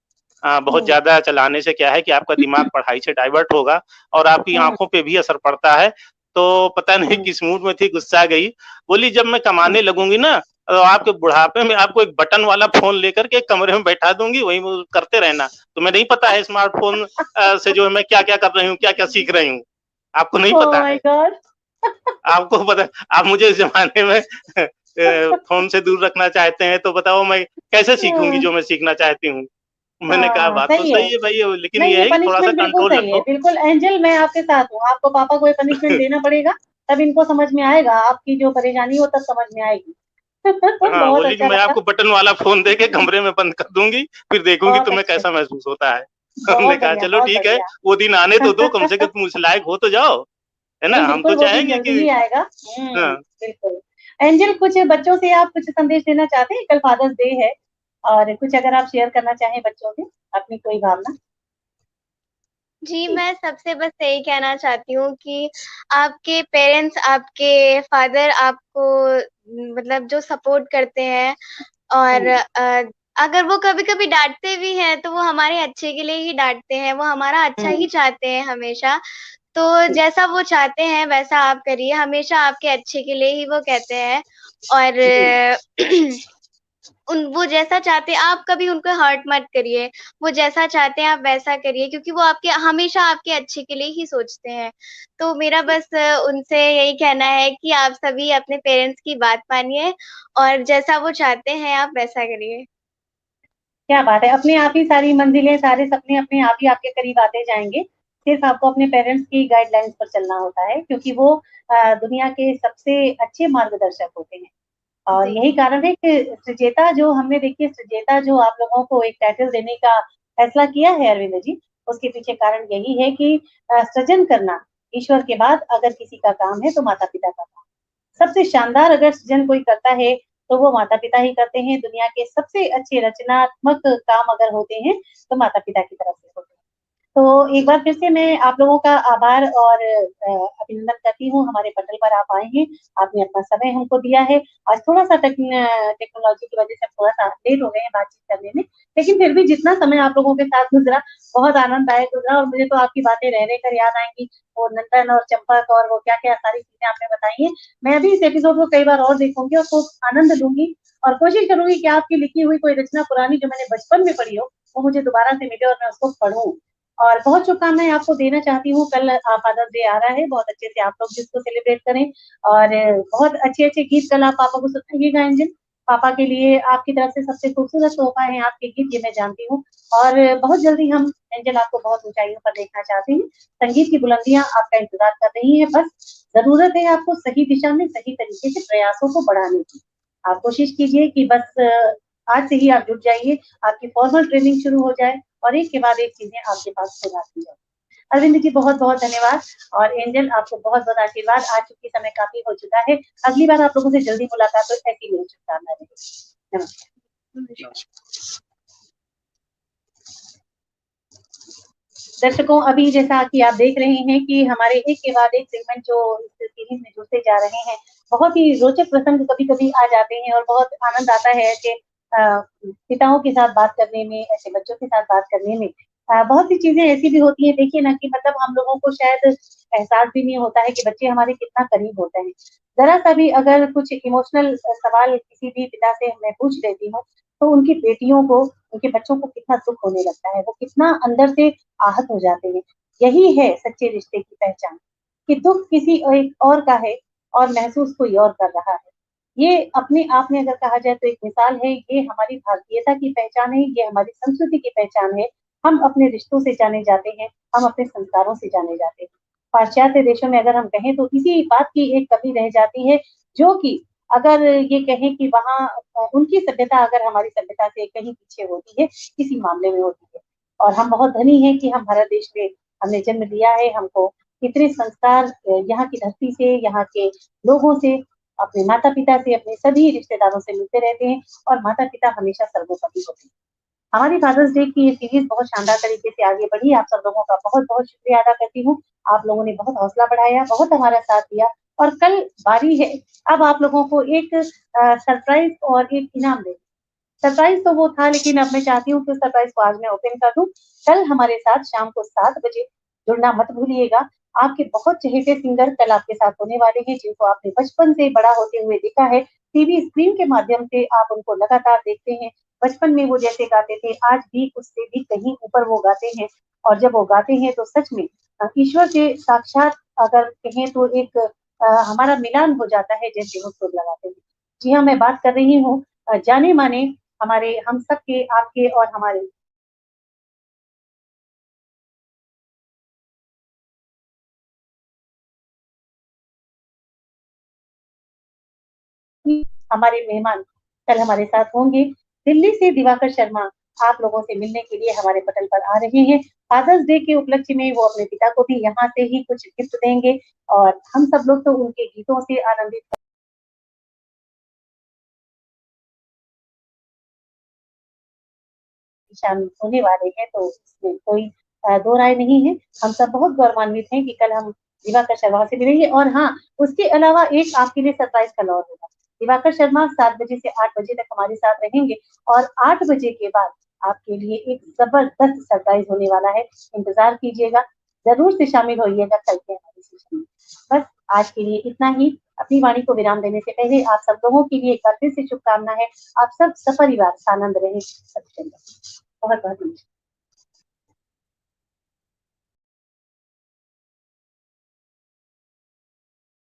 बहुत हुँ, ज़्यादा चलाने से क्या है कि आपका दिमाग पढ़ाई से डाइवर्ट होगा और आपकी हुँ, आँखों पे भी असर पड़ता है। तो पता नहीं हुँ, किस मूड में थी, गुस्सा गई। बोली जब मैं हुँ। कमाने लगूँगी ना आपके बुढ़ापे में आपको एक बटन वाला फ़ोन लेकर के एक कमरे में बैठा दूँगी, वहीं वो करते रहना। तुम्हें नहीं पता है स्मार्टफ़ोन से जो है मैं क्या-क्या कर रही हूँ, क्या-क्या सीख रही हूँ। आपको नहीं ओह पता माय है। गॉड! आपको पता आप मुझे इस ज़माने में फ़ोन से दूर रखना चाहते हैं, तो बताओ मैं कैसे सीखूँगी हाँ, जो मैं सीखना चाहती हूँ? मैंने कहा हाँ, बात तो सही है। सही है भई लेकिन नहीं, ये ये है कि थोड़ा-सा पनिशमेंट बिल्कुल कंट्रोल सही है। रखो। बिल्कुल एंजेल मैं आपके साथ हूँ। आपको पापा को ये पनिशमेंट देना पड़ेगा, तब इनको समझ में आएगा। आपकी जो परेशानी है वो तब समझ में आएगी। हाँ, बहुत बोली कि अच्छा मैं लगा, आपको बटन वाला फ़ोन देके कमरे में बंद कर दूँगी, फिर देखूँगी बहुत तुम्हें अच्छे, कैसा महसूस होता है। हमने बहुत कहा बढ़िया, चलो बहुत ठीक है, बढ़िया। वो दिन आने तो दो, कम से कम तुम उस लायक हो तो जाओ, है ना? नहीं, हम तो बिल्कुल वो दिन चाहेंगे जल्दी कि ही आएगा। हाँ। बिल्कुल। एंजेल कुछ बच्चों से आप कुछ संदेश देना चाहते हैं? कल फादर्स डे है और कुछ अगर आप शेयर करना चाहें बच्चों से, अपनी कोई भावना? जी, जी। मैं सबसे बस यही कहना चाहती हूँ कि आपके पेरेंट्स, आपके फादर आपको मतलब जो सपोर्ट करते हैं और हुँ, अगर वो कभी-कभी डाँटते भी हैं, तो वो हमारे अच्छे के लिए ही डाँटते हैं, वो हमारा अच्छा ही हुँ, चाहते हैं हमेशा। तो जी, जैसा वो चाहते हैं वैसा आप करिए, हमेशा आपके अच्छे के लिए ही वो कहते हैं और जी। उन वो जैसा चाहते हैं आप कभी उनको हर्ट मत करिए। वो जैसा चाहते हैं आप वैसा करिए क्योंकि वो आपके हमेशा आपके अच्छे के लिए ही सोचते हैं। तो मेरा बस उनसे यही कहना है कि आप सभी अपने पेरेंट्स की बात मानिए और जैसा वो चाहते हैं आप वैसा करिए। क्या बात है! अपने आप ही सारी मंज़िलें, सारे सपने अपने आप ही आपके करीब आते जाएँगे। सिर्फ़ आपको अपने पेरेंट्स की गाइडलाइंस पर चलना होता है क्योंकि वो दुनिया के सबसे अच्छे मार्गदर्शक होते हैं। और जी। यही कारण है कि सृजेता जो आप लोगों को एक टाइटल देने का फैसला किया है अरविंद जी, उसके पीछे कारण यही है कि सृजन करना ईश्वर के बाद अगर किसी का काम है तो माता-पिता का काम। सबसे शानदार अगर सृजन कोई करता है, तो वो माता-पिता ही करते हैं। दुनिया के सबसे अच्छे रचनात्मक काम अगर होते हैं, तो माता-पिता की तरफ से होते हैं। तो एक बार फिर से मैं आप लोगों का आभार और अभिनंदन करती हूँ, हमारे पटल पर आप आए हैं, आपने अपना समय हमको दिया है। आज थोड़ा-सा टेक्नोलॉजी की वजह से हम थोड़ा-सा लेट हो गए हैं बातचीत करने में, लेकिन फिर भी जितना समय आप लोगों के साथ गुज़रा, बहुत आनंददायक गुज़रा और मुझे तो आपकी बातें रह कर याद आएँगी। वो नंदन और चंपक और वो क्या-क्या सारी चीज़ें आपने बताई हैं। मैं भी इस एपिसोड को कई बार और देखूँगी और खूब आनंद लूँगी और कोशिश करूँगी कि आपकी लिखी हुई कोई रचना पुरानी जो मैंने बचपन में पढ़ी हो, वो मुझे दोबारा से मिले और मैं उसको पढ़ूँ। और बहुत शुभकामनाएँ आपको देना चाहती हूँ, कल फादर्स डे आ रहा है, बहुत अच्छे से आप लोग भी इसको सेलिब्रेट करें और बहुत अच्छे-अच्छे गीत कल आप पापा को सुनाइएगा एंजल। पापा के लिए आपकी तरफ से सबसे खूबसूरत तोहफ़ा है आपके गीत, ये मैं जानती हूँ और बहुत जल्दी हम एंजल आपको बहुत ऊँचाइयों पर देखना चाहते हैं। संगीत की बुलंदियाँ आपका इंतज़ार कर रही हैं, बस ज़रूरत है आपको सही दिशा में, सही तरीके से प्रयासों को बढ़ाने की। आप कोशिश कीजिए कि बस आज से ही आप जुट जाइए, आपकी फॉर्मल ट्रेनिंग शुरू हो जाए और एक के बाद एक चीज़ें आपके पास खुद आती जाएँ। अरविंद जी बहुत-बहुत धन्यवाद और एंजल आपको बहुत-बहुत आशीर्वाद। आज चूँकि समय काफ़ी हो चुका है, अगली बार आप लोगों से जल्दी मुलाकात हो ऐसी मेरी शुभकामना रहेगी। नमस्कार। दर्शकों, अभी जैसा कि आप देख रहे हैं कि हमारे एक के बाद एक सेगमेंट जो इस सीरीज़ में जुड़ते जा रहे हैं, बहुत ही रोचक प्रसंग कभी-कभी आ जाते हैं और बहुत आनंद आता है ऐसे पिताओं के साथ बात करने में, ऐसे बच्चों के साथ बात करने में। बहुत सी चीज़ें ऐसी भी होती हैं देखिए ना कि मतलब हम लोगों को शायद एहसास भी नहीं होता है कि बच्चे हमारे कितना करीब होते हैं। ज़रा-सा भी अगर कुछ इमोशनल सवाल किसी भी पिता से मैं पूछ लेती हूँ, तो उनकी बेटियों को, उनके बच्चों को कितना दुःख होने लगता है, वो कितना अंदर से आहत हो जाते हैं। यही है सच्चे रिश्ते की पहचान, कि दुःख किसी एक और का है और महसूस कोई और कर रहा है। ये अपने आप में अगर कहा जाए तो एक मिसाल है, ये हमारी भारतीयता की पहचान है, ये हमारी संस्कृति की पहचान है। हम अपने रिश्तों से जाने जाते हैं, हम अपने संस्कारों से जाने जाते हैं। पाश्चात्य देशों में अगर हम कहें तो इसी बात की एक कमी रह जाती है, जो कि अगर ये कहें कि वहाँ उनकी सभ्यता अगर हमारी सभ्यता से कहीं पीछे होती है, किसी मामले में होती है। और हम बहुत धनी हैं कि हम भारत देश में हमने जन्म लिया है, हमको इतने संस्कार यहाँ की धरती से, यहाँ के लोगों से, अपने माता-पिता से, अपने सभी रिश्तेदारों से मिलते रहते हैं और माता-पिता हमेशा सर्वोपरि होते हैं। हमारी फादर्स डे की ये सीरीज़ बहुत शानदार तरीके से आगे बढ़ी, आप सब लोगों का बहुत-बहुत शुक्रिया अदा करती हूँ। आप लोगों ने बहुत हौसला बढ़ाया, बहुत हमारा साथ दिया और कल बारी है अब आप लोगों को एक सरप्राइज़ और एक इनाम दें। सरप्राइज़ तो वो था लेकिन अब मैं चाहती हूँ कि उस सरप्राइज़ को आज मैं ओपन कर दूँ। कल हमारे साथ शाम को 7 बजे जुड़ना मत भूलिएगा। आपके बहुत चहेते सिंगर कल आपके साथ होने वाले हैं, जिनको आपने बचपन से बड़ा होते हुए देखा है। टीवी स्क्रीन के माध्यम से आप उनको लगातार देखते हैं। बचपन में वो जैसे गाते थे, आज भी उससे भी कहीं ऊपर वो गाते हैं और जब वो गाते हैं तो सच में ईश्वर से साक्षात अगर कहें तो एक हमारा मिलान हो जाता है जैसे वो सुर लगाते हैं। जी हाँ, मैं बात कर रही हूँ जाने-माने हमारे हम सबके, आपके और हमारे हमारे मेहमान कल हमारे साथ होंगे। दिल्ली से दिवाकर शर्मा आप लोगों से मिलने के लिए हमारे पटल पर आ रहे हैं। फादर्स डे के उपलक्ष्य में वो अपने पिता को भी यहाँ से ही कुछ गिफ्ट देंगे और हम सब लोग तो उनके गीतों से आनंदित शामिल होने वाले हैं, तो इसमें कोई दो राय नहीं है। हम सब बहुत गौरवान्वित हैं कि कल हम दिवाकर शर्मा से मिलेंगे और हाँ, उसके अलावा एक आपके लिए सरप्राइज़ कल और होगा। दिवाकर शर्मा 7 बजे से 8 बजे तक हमारे साथ रहेंगे और 8 बजे के बाद आपके लिए एक ज़बरदस्त सरप्राइज़ होने वाला है। इंतज़ार कीजिएगा, ज़रूर से शामिल होइएगा कल के हमारे सेशन में। बस आज के लिए इतना ही। अपनी वाणी को विराम देने से पहले आप सब लोगों के लिए एक बार फिर से शुभकामना है। आप सब सपरिवार सानंद रहें, सत्संग बहुत-बहुत नमस्कार।